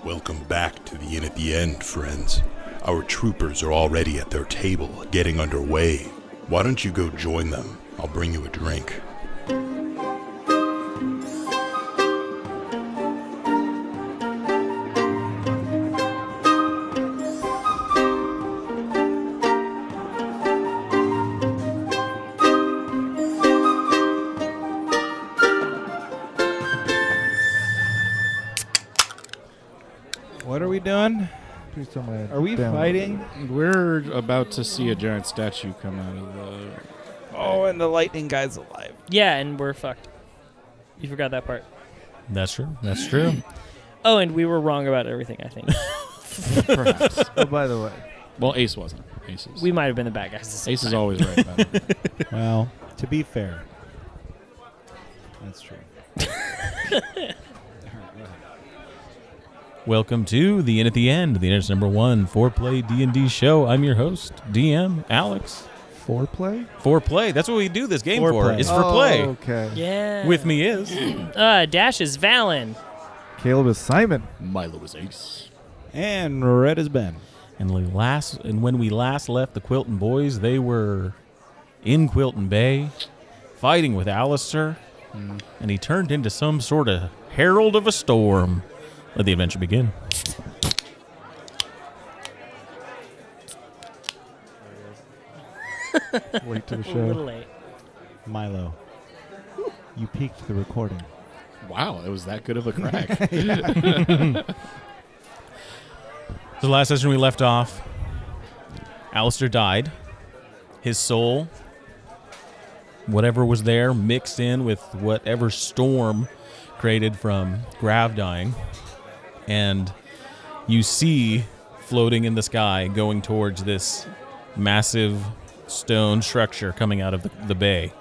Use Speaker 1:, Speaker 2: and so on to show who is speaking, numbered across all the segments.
Speaker 1: Welcome back to the Inn at the End, friends. Our troopers are already at their table, getting underway. Why don't you go join them? I'll bring you a drink.
Speaker 2: What are we doing? Are we fighting?
Speaker 3: We're about to see a giant statue come out of the...
Speaker 2: Oh, and the lightning guy's alive.
Speaker 4: Yeah, and we're fucked. You forgot that part.
Speaker 5: That's true. That's true.
Speaker 4: Oh, and we were wrong about everything, I think.
Speaker 3: Perhaps.
Speaker 2: Oh, by the way.
Speaker 3: Well, Ace wasn't. Ace
Speaker 4: We might have been the bad guys.
Speaker 3: Ace is always right about it.
Speaker 2: Well, to be fair, that's true.
Speaker 5: Welcome to the Inn at the End, the Internet's #1 4-play D&D show. I'm your host, DM Alex.
Speaker 2: Foreplay?
Speaker 5: Foreplay. That's what we do this game
Speaker 2: Foreplay.
Speaker 5: for. It's for play.
Speaker 2: Okay.
Speaker 4: Yeah.
Speaker 5: With me is
Speaker 4: Dash is Valen.
Speaker 2: Caleb is Simon.
Speaker 3: Milo is Ace.
Speaker 2: And Red is Ben.
Speaker 5: and when we last left the Quilton boys, they were in Quilton Bay fighting with Alastair, and he turned into some sort of herald of a storm. Let the adventure begin.
Speaker 2: Wait to the
Speaker 4: A little
Speaker 2: show.
Speaker 4: late.
Speaker 2: Milo, you peaked the recording.
Speaker 3: Wow, it was that good of a crack.
Speaker 5: So the last session we left off, Alastair died. His soul, whatever was there, mixed in with whatever storm created from Grav dying. And you see floating in the sky going towards this massive stone structure coming out of the bay.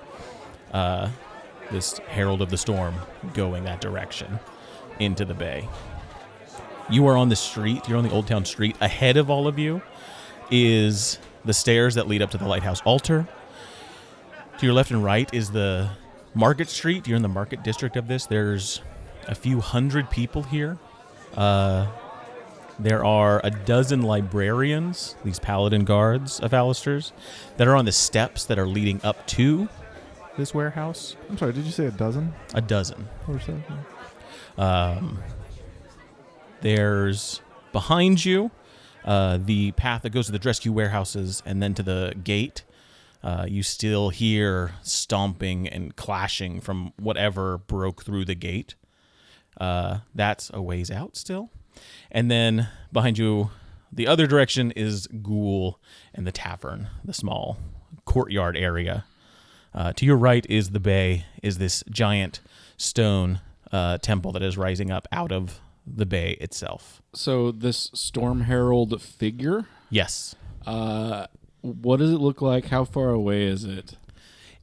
Speaker 5: This herald of the storm going that direction into the bay. You are on the street. You're on the Old Town Street. Ahead of all of you is the stairs that lead up to the lighthouse altar. To your left and right is the Market Street. You're in the market district of this. There's a few hundred people here. There are a dozen librarians, these paladin guards of Alastair's, that are on the steps that are leading up to this warehouse.
Speaker 2: I'm sorry, did you say a dozen?
Speaker 5: A dozen.
Speaker 2: Or so?
Speaker 5: There's behind you the path that goes to the Rescue warehouses and then to the gate. You still hear stomping and clashing from whatever broke through the gate. That's a ways out still. And then behind you, the other direction is Ghoul and the tavern, the small courtyard area. To your right is the bay, is this giant stone temple that is rising up out of the bay itself.
Speaker 3: So this Storm Herald figure,
Speaker 5: Yes.
Speaker 3: what does it look like? How far away is it?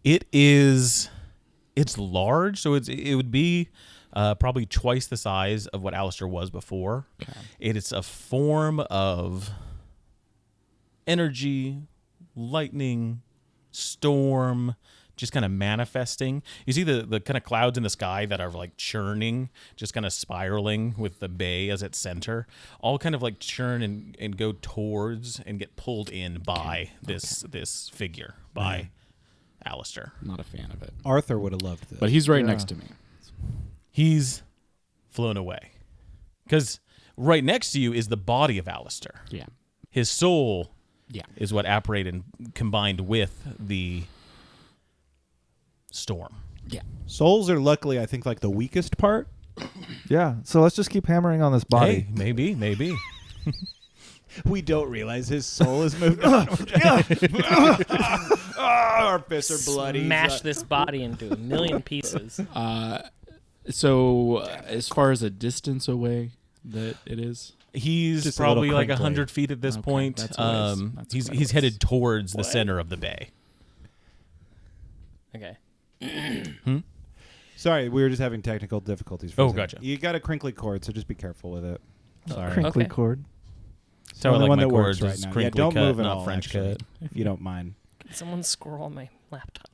Speaker 5: It's large, so it would be probably twice the size of what Alastair was before.
Speaker 3: Okay.
Speaker 5: It's a form of energy, lightning, storm, just kind of manifesting. You see the kind of clouds in the sky that are like churning, just kind of spiraling with the bay as its center, all kind of like churn and go towards and get pulled in by this figure, by Alastair.
Speaker 3: Not a fan of it.
Speaker 2: Arthur would have loved this.
Speaker 3: But he's right next to me.
Speaker 5: He's flown away. Because right next to you is the body of Alastair.
Speaker 3: Yeah.
Speaker 5: His soul
Speaker 3: Yeah.
Speaker 5: is what apparated and combined with the storm.
Speaker 3: Yeah.
Speaker 2: Souls are luckily, I think, like the weakest part. Yeah, so let's just keep hammering on this body.
Speaker 5: Hey, maybe.
Speaker 2: We don't realize his soul is moved on. Our fists are bloody.
Speaker 4: Smash this body into a million pieces.
Speaker 3: So as far as a distance away that it is?
Speaker 5: He's
Speaker 2: Just a
Speaker 5: probably
Speaker 2: little
Speaker 5: like
Speaker 2: crinkly.
Speaker 5: 100 feet at this
Speaker 3: Okay,
Speaker 5: point.
Speaker 3: that's a ways. That's
Speaker 5: He's
Speaker 3: quite a
Speaker 5: he's
Speaker 3: ways.
Speaker 5: headed towards the center of the bay.
Speaker 4: Okay.
Speaker 2: Sorry, we were just having technical difficulties. For a
Speaker 5: Oh,
Speaker 2: second.
Speaker 5: gotcha.
Speaker 2: You got a crinkly cord, so just be careful with it. Sorry.
Speaker 4: Crinkly Okay.
Speaker 2: cord.
Speaker 5: That's how I
Speaker 2: only
Speaker 5: like
Speaker 2: one
Speaker 5: my
Speaker 2: that works
Speaker 5: chords
Speaker 2: right
Speaker 5: is
Speaker 2: now. Yeah,
Speaker 5: crinkly
Speaker 2: don't
Speaker 5: cut,
Speaker 2: move at
Speaker 5: not
Speaker 2: all,
Speaker 5: French
Speaker 2: actually,
Speaker 5: cut.
Speaker 2: if you don't mind.
Speaker 4: Can someone scroll on my laptop?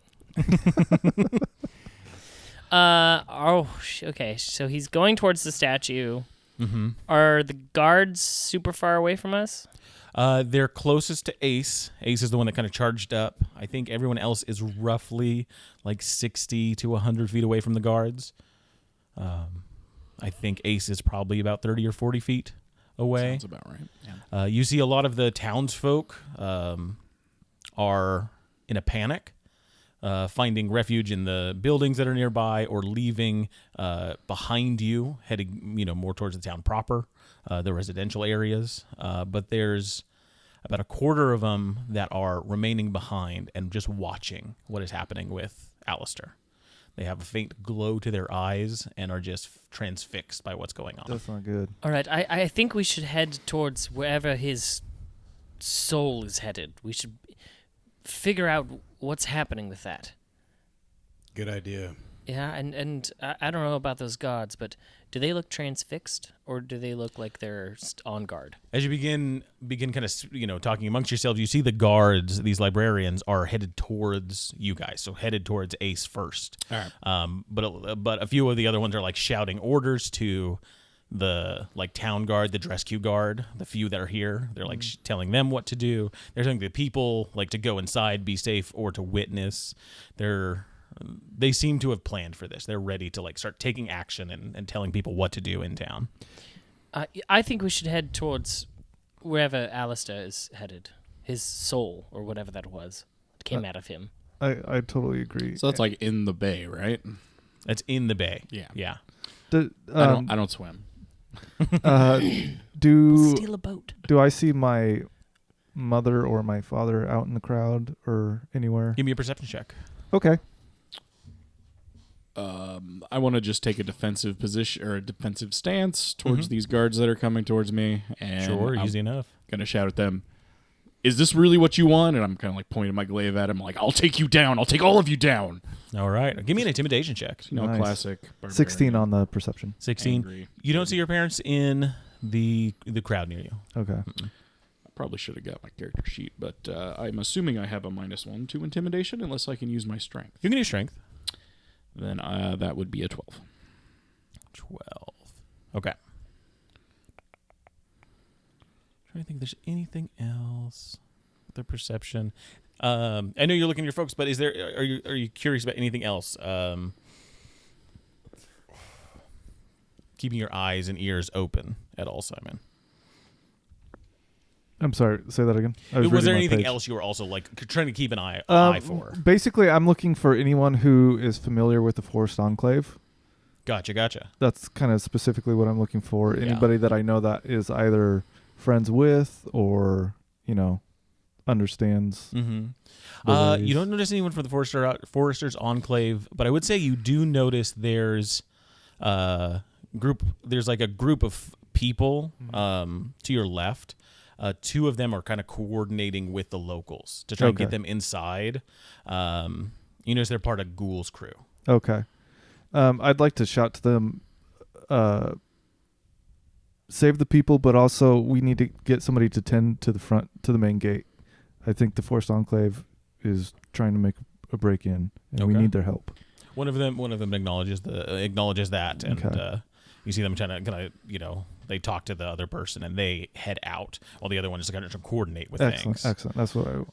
Speaker 5: Mm-hmm.
Speaker 4: Okay, so he's going towards the statue. Are the guards super far away from us?
Speaker 5: They're closest to Ace. Ace is the one that kind of charged up. I think everyone else is roughly like 60 to 100 feet away from the guards. I think Ace is probably about 30 or 40 feet away.
Speaker 3: Sounds about right. Yeah.
Speaker 5: You see a lot of the townsfolk are in a panic, finding refuge in the buildings that are nearby or leaving behind you, heading more towards the town proper, the residential areas. But there's about a quarter of them that are remaining behind and just watching what is happening with Alastair. They have a faint glow to their eyes and are just transfixed by what's going on.
Speaker 2: That's not good.
Speaker 4: All right, I think we should head towards wherever his soul is headed. We should figure out what's happening with that.
Speaker 1: Good idea.
Speaker 4: Yeah, and I don't know about those guards, but do they look transfixed or do they look like they're on guard?
Speaker 5: As you begin kind of talking amongst yourselves, you see the guards, these librarians, are headed towards you guys, so headed towards Ace first.
Speaker 3: All right.
Speaker 5: But a few of the other ones are like shouting orders to the like town guard, the rescue guard, the few that are here. They're like telling them what to do. They're telling the people like to go inside, be safe, or to witness. They seem to have planned for this. They're ready to like start taking action and telling people what to do in town.
Speaker 4: I think we should head towards wherever Alastair is headed. His soul, or whatever that was, came out of him.
Speaker 2: I totally agree.
Speaker 3: So that's like in the bay, right?
Speaker 5: That's in the bay.
Speaker 3: Yeah.
Speaker 5: Yeah.
Speaker 3: I don't swim.
Speaker 4: Steal a boat.
Speaker 2: Do I see my mother or my father out in the crowd or anywhere?
Speaker 5: Give me a perception check.
Speaker 2: Okay.
Speaker 3: I want to just take a defensive position or a defensive stance towards these guards that are coming towards me. And
Speaker 5: Sure,
Speaker 3: I'm
Speaker 5: easy enough.
Speaker 3: gonna shout at them, "Is this really what you want?" And I'm kind of like pointing my glaive at him, like, "I'll take you down. I'll take all of you down."
Speaker 5: All right. Give me an intimidation check.
Speaker 2: Nice.
Speaker 3: Classic.
Speaker 2: 16 on the perception.
Speaker 5: 16.
Speaker 3: Angry.
Speaker 5: You don't see your parents in the crowd near you.
Speaker 2: Okay.
Speaker 3: I probably should have got my character sheet, but I'm assuming I have a -1 to intimidation unless I can use my strength.
Speaker 5: You can use strength.
Speaker 3: Then that would be a 12.
Speaker 5: 12. Okay. Trying to think if there's anything else. The perception. I know you're looking at your folks, but are you curious about anything else? Keeping your eyes and ears open at all, Simon.
Speaker 2: I'm sorry. Say that again.
Speaker 5: Was there anything else you were also like trying to keep an eye for?
Speaker 2: Basically, I'm looking for anyone who is familiar with the Forest Enclave.
Speaker 5: Gotcha.
Speaker 2: That's kind of specifically what I'm looking for.
Speaker 5: Yeah.
Speaker 2: Anybody that I know that is either friends with or, understands.
Speaker 5: Mm-hmm. You don't notice anyone from the Foresters Enclave, but I would say you do notice there's like a group of people to your left. Two of them are kind of coordinating with the locals to try and get them inside. You notice they're part of Ghoul's crew.
Speaker 2: Okay. I'd like to shout to them, save the people, but also we need to get somebody to tend to the main gate. I think the Forest Enclave is trying to make a break in, and we need their help.
Speaker 5: One of them acknowledges that, and you see them trying to they talk to the other person and they head out, while the other one is kind of to coordinate with things.
Speaker 2: Excellent. That's what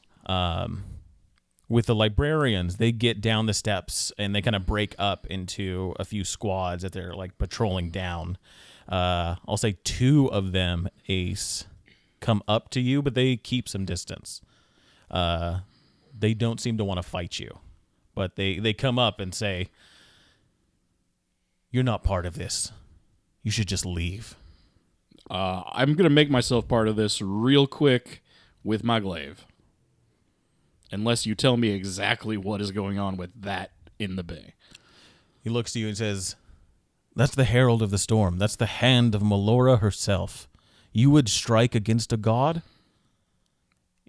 Speaker 5: with the librarians, they get down the steps and they kind of break up into a few squads that they're like patrolling down. I'll say two of them, Ace, come up to you, but they keep some distance. They don't seem to want to fight you, but they come up and say, "You're not part of this. You should just leave."
Speaker 3: I'm going to make myself part of this real quick with my glaive. Unless you tell me exactly what is going on with that in the bay.
Speaker 5: He looks to you and says, "That's the Herald of the Storm. That's the hand of Melora herself. You would strike against a god?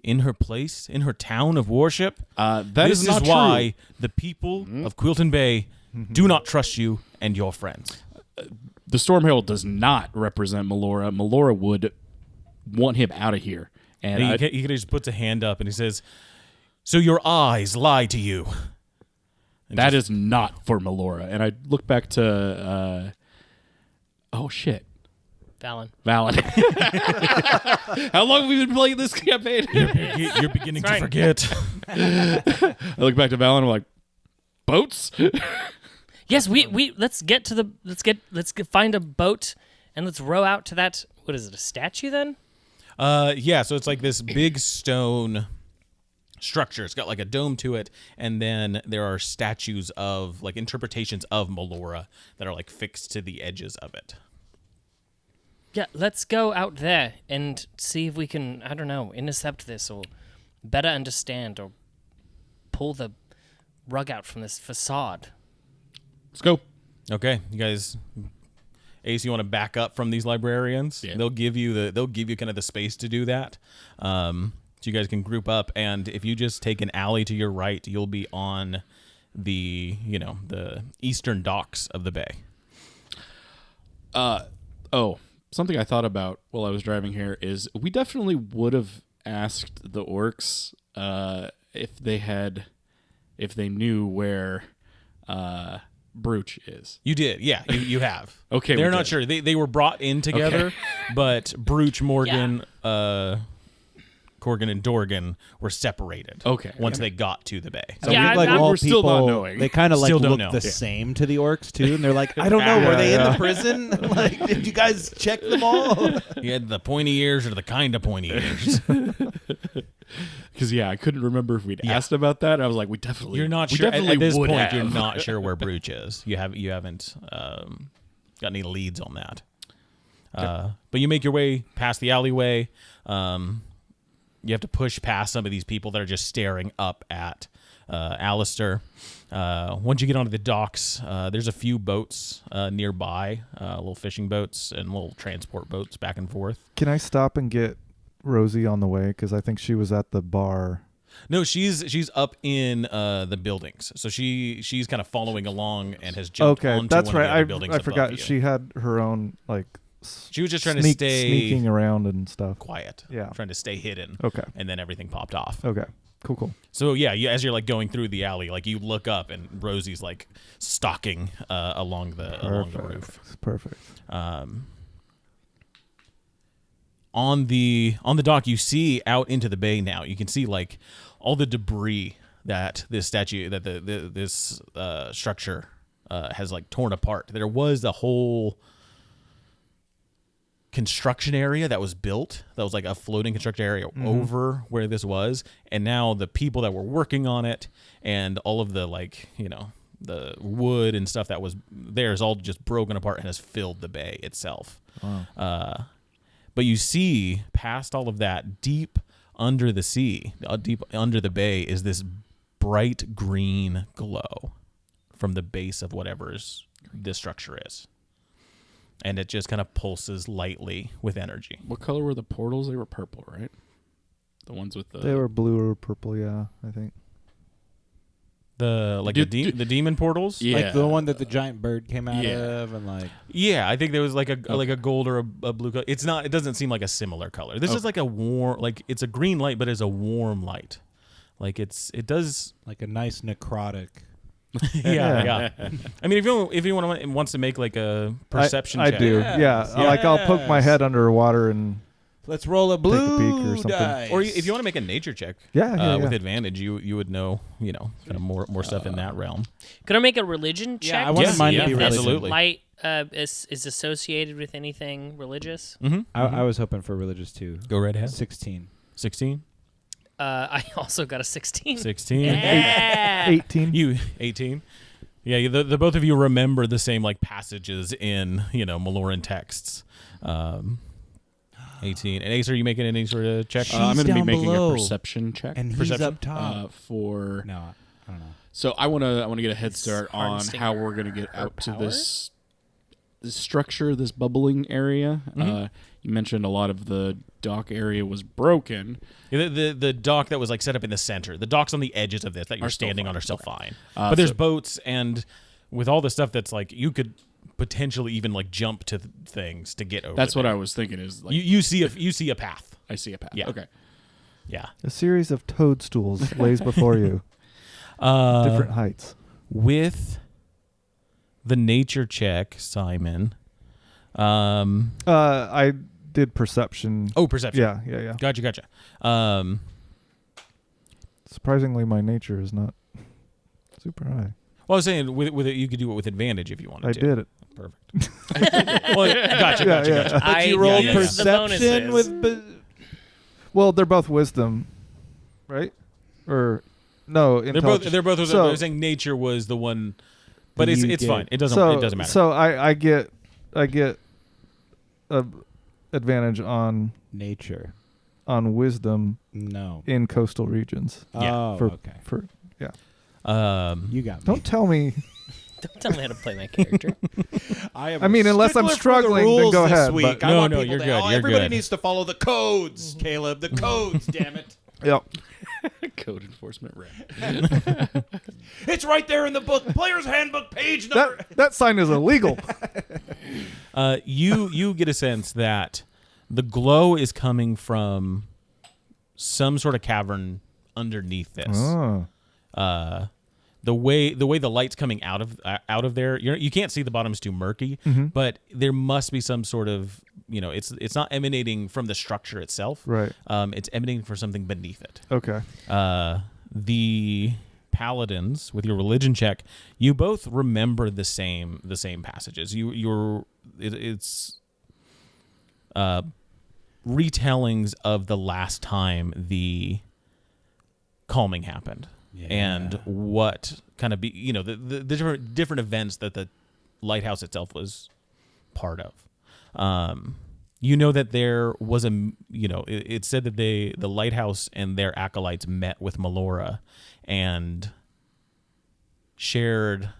Speaker 5: In her place? In her town of worship?
Speaker 3: This is not
Speaker 5: why
Speaker 3: true.
Speaker 5: the people of Quilton Bay do not trust you and your friends."
Speaker 3: The Storm Herald does not represent Melora. Melora would want him out of here. And
Speaker 5: he just puts a hand up and he says, "So your eyes lie to you." And
Speaker 3: that is not for Melora. And I look back to, oh shit,
Speaker 4: Valen.
Speaker 3: How long have we been playing this campaign?
Speaker 5: You're beginning to forget.
Speaker 3: I look back to Valen. I'm like, boats.
Speaker 4: Yes, we let's find a boat and let's row out to that. What is it? A statue then?
Speaker 5: Yeah. So it's like this big stone structure. It's got like a dome to it, and then there are statues of like interpretations of Melora that are like fixed to the edges of it.
Speaker 4: Yeah, let's go out there and see if we can, I don't know, intercept this or better understand or pull the rug out from this facade.
Speaker 3: Let's go.
Speaker 5: Okay, you guys. Ace, you want to back up from these librarians?
Speaker 3: Yeah.
Speaker 5: They'll give you kind of the space to do that. So you guys can group up, and if you just take an alley to your right, you'll be on the eastern docks of the bay.
Speaker 3: Something I thought about while I was driving here is we definitely would have asked the orcs if they knew where Brooch is.
Speaker 5: You did, yeah. You have.
Speaker 3: Okay,
Speaker 5: they're
Speaker 3: we
Speaker 5: not
Speaker 3: did.
Speaker 5: sure. They were brought in together, but Brooch, Morgan, Corgan, and Dorgan were separated.
Speaker 3: Okay.
Speaker 5: Once they got to the bay.
Speaker 6: So
Speaker 4: Yeah,
Speaker 6: we, like,
Speaker 4: I'm-
Speaker 6: all
Speaker 3: we're still not
Speaker 6: people,
Speaker 3: knowing.
Speaker 6: They kind of like
Speaker 5: Still don't
Speaker 6: look
Speaker 5: know.
Speaker 6: the
Speaker 5: Yeah.
Speaker 6: same to the orcs too, and they're like, I don't know, were they in the prison? Like, did you guys check them all?
Speaker 5: You had the pointy ears or the kind of pointy ears.
Speaker 3: Because I couldn't remember if we'd asked about that. I was like, we definitely.
Speaker 5: You're not
Speaker 3: we
Speaker 5: sure
Speaker 3: Definitely
Speaker 5: at this
Speaker 3: would
Speaker 5: point.
Speaker 3: have.
Speaker 5: You're not sure where Brooch is. You haven't got any leads on that. But you make your way past the alleyway. You have to push past some of these people that are just staring up at Alastair. Once you get onto the docks, there's a few boats nearby, little fishing boats and little transport boats back and forth.
Speaker 2: Can I stop and get Rosie on the way? Because I think she was at the bar.
Speaker 5: No, she's up in the buildings, so she's kind of following along and has jumped
Speaker 2: Okay,
Speaker 5: onto
Speaker 2: that's
Speaker 5: one of the
Speaker 2: right.
Speaker 5: other buildings
Speaker 2: I
Speaker 5: above
Speaker 2: forgot
Speaker 5: you.
Speaker 2: she had her own like.
Speaker 5: She was just trying to stay
Speaker 2: sneaking around and stuff.
Speaker 5: quiet,
Speaker 2: Yeah.
Speaker 5: trying to stay hidden.
Speaker 2: Okay.
Speaker 5: And then everything popped off.
Speaker 2: Okay. Cool.
Speaker 5: So yeah, as you're like going through the alley, like you look up and Rosie's like stalking along the roof.
Speaker 2: Perfect.
Speaker 5: On the dock, you see out into the bay now. You can see like all the debris that this statue, that this structure has like torn apart. There was a whole construction area that was built. That was like a floating construction area over where this was, and now the people that were working on it and all of the the wood and stuff that was there is all just broken apart and has filled the bay itself.
Speaker 2: Wow.
Speaker 5: But you see, past all of that, deep under the sea, deep under the bay, is this bright green glow from the base of whatever this structure is. And it just kind of pulses lightly with energy.
Speaker 3: What color were the portals? They were purple, right? The ones with the.
Speaker 2: They were blue or purple, yeah, I think.
Speaker 5: The demon portals?
Speaker 3: Yeah.
Speaker 6: Like the one that the giant bird came out of, and like.
Speaker 5: Yeah, I think there was like a gold or a blue color. It's not. It doesn't seem like a similar color. This is like a warm, like it's a green light, but it's a warm light. Like it does
Speaker 6: Like a nice necrotic.
Speaker 5: yeah. I mean, if you wants to make like a perception
Speaker 2: I
Speaker 5: check.
Speaker 2: do. Yeah. Like I'll poke my head under water and
Speaker 6: Let's roll a blue
Speaker 2: peek or something.
Speaker 6: dice.
Speaker 5: Or if you want to make a nature check,
Speaker 2: yeah.
Speaker 5: with advantage, you would know, kind of more stuff in that realm.
Speaker 4: Could I make a religion check?
Speaker 6: Yeah, I want mine to be
Speaker 4: if
Speaker 6: religion.
Speaker 5: Absolutely.
Speaker 4: Light is associated with anything religious.
Speaker 5: Mm-hmm.
Speaker 6: I was hoping for religious too.
Speaker 5: Go right ahead.
Speaker 6: 16.
Speaker 5: 16.
Speaker 4: I also got a 16.
Speaker 5: 16.
Speaker 4: Yeah.
Speaker 2: 18.
Speaker 5: You 18. Yeah, the both of you remember the same like passages in Meloran texts. 18. And Ace, are you making any sort of check?
Speaker 3: I'm going to be
Speaker 6: down
Speaker 3: making
Speaker 6: below.
Speaker 3: a perception check.
Speaker 6: And he's
Speaker 5: Perception?
Speaker 6: up top.
Speaker 3: For
Speaker 6: No, I don't know.
Speaker 3: So I want to get a head start on
Speaker 4: harnessing
Speaker 3: how we're going to get
Speaker 4: her
Speaker 3: out to
Speaker 4: power?
Speaker 3: this structure, this bubbling area. You mentioned a lot of the dock area was broken.
Speaker 5: Yeah, the dock that was like set up in the center. The docks on the edges of this that you're
Speaker 3: Are still
Speaker 5: standing on
Speaker 3: fine.
Speaker 5: are still
Speaker 3: Okay.
Speaker 5: fine. But there's
Speaker 3: so-
Speaker 5: boats, and with all the stuff that's like you could potentially even like jump to things to get over.
Speaker 3: That's what
Speaker 5: there.
Speaker 3: I was thinking. Is like
Speaker 5: You see a path.
Speaker 3: I see a path.
Speaker 5: Yeah.
Speaker 3: Okay.
Speaker 5: Yeah.
Speaker 2: A series of toadstools lays before you, different heights.
Speaker 5: With the nature check, Simon,
Speaker 2: I did perception.
Speaker 5: Oh, perception.
Speaker 2: Yeah.
Speaker 5: Gotcha.
Speaker 2: Surprisingly, my nature is not super high.
Speaker 5: Well, I was saying with it, you could do it with advantage if you wanted
Speaker 2: I
Speaker 5: to.
Speaker 2: did it.
Speaker 5: Perfect. Well, gotcha.
Speaker 6: But you roll
Speaker 4: use the
Speaker 6: perception
Speaker 4: bonuses.
Speaker 6: with.
Speaker 2: Well, they're both wisdom, right? Or no,
Speaker 5: They're
Speaker 2: intelligence.
Speaker 5: both.
Speaker 2: So-
Speaker 5: I was saying nature was the one, but
Speaker 6: You
Speaker 5: it's
Speaker 6: get-
Speaker 5: fine. It doesn't matter.
Speaker 2: So I get a advantage on
Speaker 6: Nature.
Speaker 2: wisdom
Speaker 6: No.
Speaker 2: in coastal regions.
Speaker 5: Yeah.
Speaker 6: Oh,
Speaker 2: For
Speaker 6: okay. You got me.
Speaker 2: Don't tell me.
Speaker 4: Don't tell me how to play my character.
Speaker 6: I
Speaker 2: mean, unless I'm struggling, then go ahead,
Speaker 6: Week.
Speaker 2: but-
Speaker 6: I want
Speaker 5: No,
Speaker 6: people
Speaker 5: you're
Speaker 6: to-
Speaker 5: good, you're
Speaker 6: everybody
Speaker 5: good.
Speaker 6: needs to follow the codes, Caleb. The codes, damn it.
Speaker 2: Yep.
Speaker 3: Code enforcement rep.
Speaker 6: It's right there in the book. Player's handbook, page number.
Speaker 2: That sign is illegal.
Speaker 5: You get a sense that the glow is coming from some sort of cavern underneath this.
Speaker 2: Oh.
Speaker 5: The way the light's coming out of there, you can't see, the bottom's too murky, but there must be some sort of, it's not emanating from the structure itself.
Speaker 2: Right.
Speaker 5: It's emanating from something beneath it.
Speaker 2: Okay.
Speaker 5: The paladins, with your religion check, you both remember the same passages. It's retellings of the last time the calming happened. And what kind of the different events that the lighthouse itself was part of. You know that there was it said that the lighthouse and their acolytes met with Melora and shared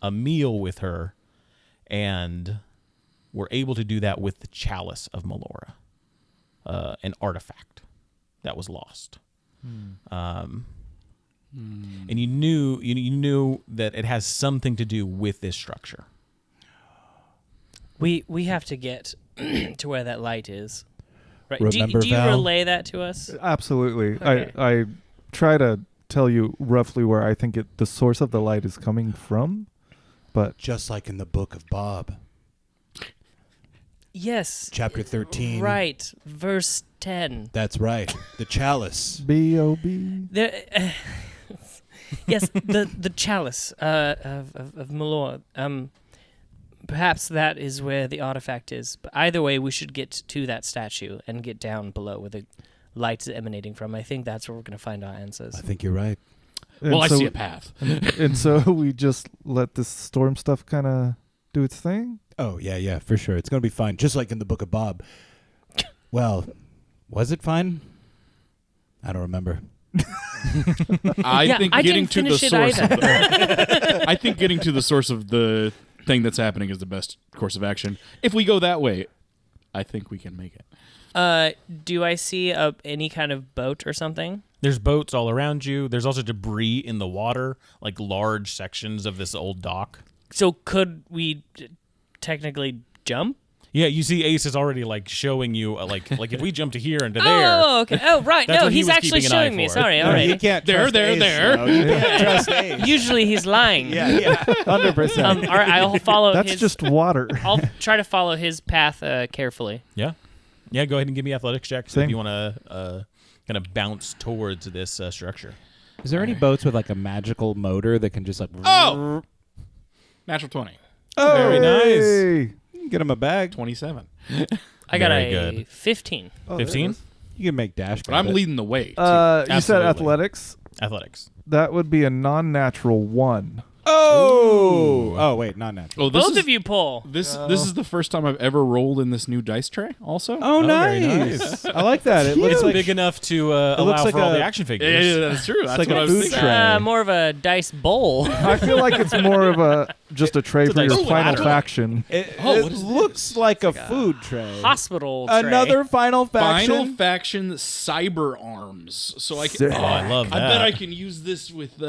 Speaker 5: a meal with her, and were able to do that with the chalice of Melora, an artifact that was lost. And you knew that it has something to do with this structure.
Speaker 4: We have to get to where that light is. Right?
Speaker 6: Remember,
Speaker 4: do you
Speaker 6: Val?
Speaker 4: relay that to us?
Speaker 2: Absolutely.
Speaker 4: Okay.
Speaker 2: I try to tell you roughly where I think the source of the light is coming from, but
Speaker 6: Just like in the book of Bob,
Speaker 4: Yes.
Speaker 6: chapter 13.
Speaker 4: Right. Verse 10.
Speaker 6: That's right. The chalice.
Speaker 2: B.O.B.
Speaker 4: There, yes, the chalice of Malor. Perhaps that is where the artifact is. But either way, we should get to that statue and get down below where the light is emanating from. I think that's where we're going to find our answers.
Speaker 6: I think you're right.
Speaker 2: And
Speaker 3: Well, I
Speaker 2: so-
Speaker 3: see a path.
Speaker 2: And so we just let this storm stuff kind of do its thing?
Speaker 6: Oh, yeah, for sure. It's going to be fine, just like in the book of Bob. Well, was it fine? I don't remember.
Speaker 3: I think
Speaker 4: I
Speaker 3: getting
Speaker 4: didn't
Speaker 3: to the
Speaker 4: finish it
Speaker 3: source.
Speaker 4: either.
Speaker 3: I think getting to the source of the thing that's happening is the best course of action. If we go that way, I think we can make it.
Speaker 4: Do I see any kind of boat or something?
Speaker 5: There's boats all around you. There's also debris in the water, like large sections of this old dock.
Speaker 4: So could we technically jump?
Speaker 5: Yeah, you see Ace is already like showing you like if we jump to here and to there.
Speaker 4: Oh, okay. Oh, right.
Speaker 5: That's
Speaker 4: No,
Speaker 5: what he
Speaker 4: he's
Speaker 5: was
Speaker 4: actually
Speaker 5: keeping an eye
Speaker 4: showing me.
Speaker 5: for.
Speaker 4: Sorry. All
Speaker 6: You
Speaker 4: right.
Speaker 6: can't
Speaker 3: There,
Speaker 6: trust
Speaker 3: there,
Speaker 6: Ace,
Speaker 3: there.
Speaker 6: though. You can't trust Ace.
Speaker 4: Usually he's lying.
Speaker 6: Yeah, 100%.
Speaker 4: All right. I'll follow
Speaker 2: That's
Speaker 4: his.
Speaker 2: just water.
Speaker 4: I'll try to follow his path carefully.
Speaker 5: Yeah. Go ahead and give me athletics checks
Speaker 2: Same.
Speaker 5: if you want to kind of bounce towards this structure.
Speaker 6: Is there any boats with like a magical motor that can just like...
Speaker 3: Oh! Natural 20.
Speaker 6: Oh,
Speaker 5: Very nice.
Speaker 6: You can get him a bag.
Speaker 3: 27.
Speaker 4: I got
Speaker 5: Very
Speaker 4: a
Speaker 5: good.
Speaker 4: 15.
Speaker 5: 15?
Speaker 6: You can make dash.
Speaker 3: But I'm leading the way. too.
Speaker 2: You said
Speaker 5: Absolutely.
Speaker 2: athletics.
Speaker 5: Athletics.
Speaker 2: That would be a non-natural 1.
Speaker 6: Oh! Oh, wait, not natural.
Speaker 3: Oh, this
Speaker 4: Both
Speaker 3: is,
Speaker 4: of you pull.
Speaker 3: This is the first time I've ever rolled in this new dice tray. Also.
Speaker 6: Oh,
Speaker 5: very
Speaker 6: nice. I like that. It looks
Speaker 5: It's
Speaker 6: like
Speaker 5: big enough to allow
Speaker 6: looks like
Speaker 5: for all
Speaker 6: a-
Speaker 5: the action
Speaker 3: Yeah,
Speaker 5: figures.
Speaker 3: that's true. That's
Speaker 6: like
Speaker 3: what
Speaker 6: a
Speaker 3: I was
Speaker 6: food
Speaker 3: thinking.
Speaker 6: tray.
Speaker 4: More of a dice bowl.
Speaker 2: I feel like it's more of just a tray
Speaker 5: It's a
Speaker 2: for your
Speaker 5: dice
Speaker 2: final
Speaker 5: ladder.
Speaker 2: faction.
Speaker 6: It,
Speaker 3: Oh,
Speaker 6: it
Speaker 3: what is
Speaker 6: looks like a food tray.
Speaker 4: Hospital tray.
Speaker 6: Another final faction.
Speaker 3: Final faction cyber arms. So I can.
Speaker 2: Sick.
Speaker 5: Oh, I love that.
Speaker 3: I bet I can use this with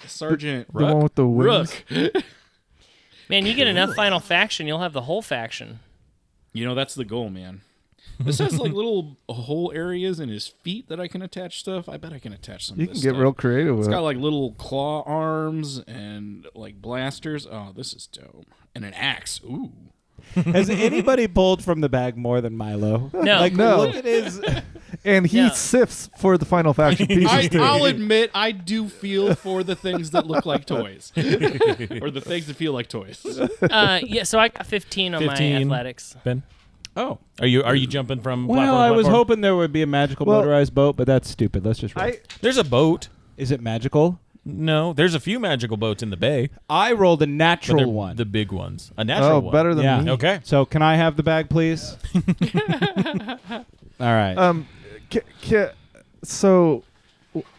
Speaker 3: Sergeant
Speaker 2: The one with the wings.
Speaker 3: Rook.
Speaker 4: Man, you get enough final faction, you'll have the whole faction.
Speaker 3: You know, that's the goal, man. This has like little hole areas in his feet that I can attach stuff. I bet I can attach some
Speaker 2: You
Speaker 3: of
Speaker 2: can
Speaker 3: this
Speaker 2: get
Speaker 3: stuff.
Speaker 2: real creative
Speaker 3: It's
Speaker 2: with
Speaker 3: got
Speaker 2: it.
Speaker 3: like little claw arms and like blasters. Oh, this is dope. And an axe. Ooh.
Speaker 6: Has anybody pulled from the bag more than Milo?
Speaker 4: No.
Speaker 6: Like,
Speaker 2: No.
Speaker 6: look at his.
Speaker 2: And he
Speaker 4: Yeah.
Speaker 2: sifts for the final faction pieces too.
Speaker 3: I'll admit I do feel for the things that look like toys. Or the things that feel like toys.
Speaker 4: Yeah, so I got 15 on my
Speaker 5: 15.
Speaker 4: athletics.
Speaker 5: Ben,
Speaker 6: Oh.
Speaker 5: are you jumping from?
Speaker 6: Well,
Speaker 5: platform to
Speaker 6: I was
Speaker 5: platform?
Speaker 6: hoping there would be a magical
Speaker 2: Well-
Speaker 6: motorized boat, but that's stupid. Let's just roll.
Speaker 5: There's a boat.
Speaker 6: Is it magical?
Speaker 5: No, there's a few magical boats in the bay.
Speaker 6: I rolled a
Speaker 5: But they're
Speaker 6: natural one.
Speaker 5: the big ones. A natural
Speaker 2: Oh,
Speaker 5: one.
Speaker 2: better than
Speaker 6: Yeah.
Speaker 2: me.
Speaker 5: Okay.
Speaker 6: So can I have the bag, please? All right.
Speaker 2: So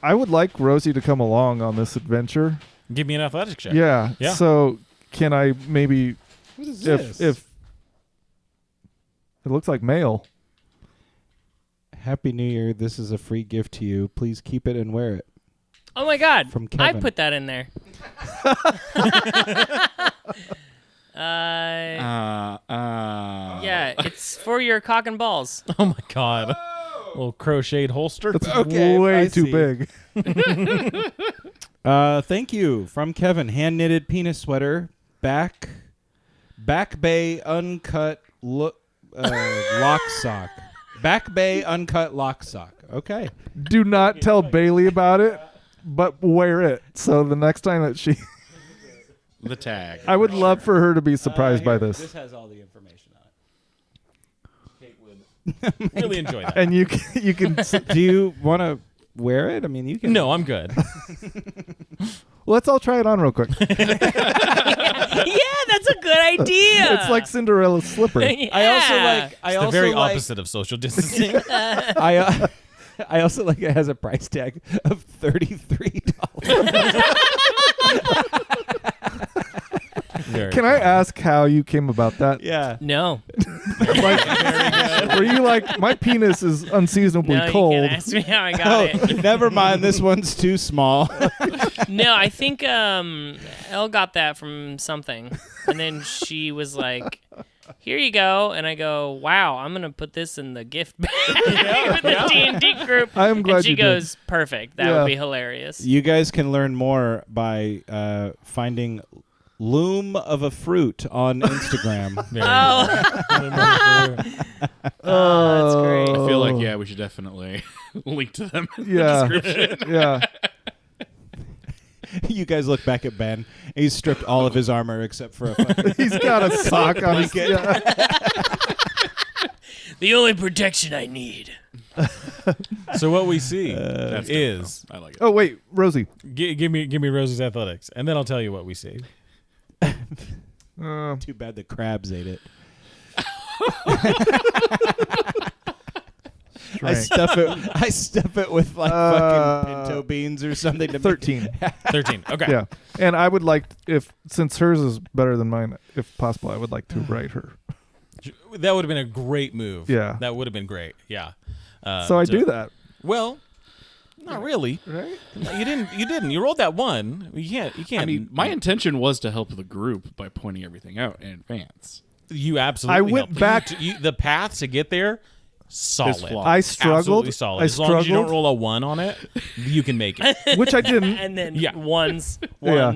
Speaker 2: I would like Rosie to come along on this adventure.
Speaker 5: Give me an athletics check.
Speaker 2: Yeah.
Speaker 5: Yeah.
Speaker 2: So can I maybe
Speaker 6: What is
Speaker 2: if it looks like mail.
Speaker 6: Happy New Year. This is a free gift to you. Please keep it and wear it.
Speaker 4: Oh my god.
Speaker 6: From
Speaker 4: I
Speaker 6: Kevin.
Speaker 4: put that in there. Yeah, it's for your cock and balls.
Speaker 5: Oh my god. Little crocheted holster.
Speaker 2: That's
Speaker 6: Okay,
Speaker 2: way
Speaker 6: I
Speaker 2: too
Speaker 6: see.
Speaker 2: big.
Speaker 6: Thank you from Kevin. Hand knitted penis sweater. Back Bay uncut lock sock. Back Bay uncut lock sock. Okay.
Speaker 2: Do not tell Bailey about it, but wear it. So the next time that she,
Speaker 3: The tag.
Speaker 2: I would love for her to be surprised by this.
Speaker 6: This has all the information on it.
Speaker 5: Kate would really enjoy that.
Speaker 2: And you can
Speaker 6: Do you want to wear it? I mean, you can.
Speaker 5: No, I'm good.
Speaker 2: let's all try it on real quick.
Speaker 4: Yeah, that's a good idea.
Speaker 2: It's like Cinderella's slipper.
Speaker 4: Yeah.
Speaker 6: I also like. I
Speaker 5: It's the
Speaker 6: also
Speaker 5: very
Speaker 6: like.
Speaker 5: opposite of social distancing.
Speaker 6: I also like it has a price tag of $33.
Speaker 2: Can I ask how you came about that?
Speaker 6: Yeah.
Speaker 4: No.
Speaker 2: Like, were you like, my penis is unseasonably
Speaker 4: No,
Speaker 2: cold?
Speaker 4: you can't ask me how I got
Speaker 6: Oh,
Speaker 4: it.
Speaker 6: never mind. This one's too small.
Speaker 4: No, I think Elle got that from something. And then she was like, here you go. And I go, wow, I'm going to put this in the gift bag with the D&D group.
Speaker 2: I'm glad
Speaker 4: and she
Speaker 2: you did.
Speaker 4: goes, perfect. That
Speaker 2: Yeah.
Speaker 4: would be hilarious.
Speaker 6: You guys can learn more by finding Loom of a Fruit on Instagram.
Speaker 4: Oh, that's great.
Speaker 3: I feel like, yeah, we should definitely link to them in
Speaker 2: Yeah.
Speaker 3: the description.
Speaker 2: Yeah.
Speaker 6: You guys look back at Ben. He's stripped all of his armor except for a fucking
Speaker 2: He's got a sock on his yeah.
Speaker 4: The only protection I need.
Speaker 5: So what we see
Speaker 3: That's dope,
Speaker 5: is
Speaker 3: though. I like it.
Speaker 2: Oh wait, Rosie.
Speaker 5: give me Rosie's athletics, and then I'll tell you what we see.
Speaker 6: Too bad the crabs ate it. I stuff it with like fucking pinto beans or something. To
Speaker 2: 13.
Speaker 5: 13. Okay.
Speaker 2: Yeah. And I would like, since hers is better than mine, if possible, I would like to write her.
Speaker 5: That would have been a great move.
Speaker 2: Yeah.
Speaker 5: That would have been great. Yeah.
Speaker 2: So I do that.
Speaker 5: Well, not really.
Speaker 2: Right?
Speaker 5: You didn't. You rolled that one. You can't.
Speaker 3: I mean, my intention was to help the group by pointing everything out in advance.
Speaker 5: You absolutely.
Speaker 2: I went
Speaker 5: helped.
Speaker 2: back-
Speaker 5: The path to get there, solid.
Speaker 3: flawed.
Speaker 2: I struggled.
Speaker 5: Absolutely solid.
Speaker 2: I
Speaker 5: As long as you don't
Speaker 2: struggled.
Speaker 5: roll a 1 on it, you can make it.
Speaker 2: Which I didn't.
Speaker 4: And then
Speaker 5: Yeah.
Speaker 4: ones.
Speaker 2: Yeah.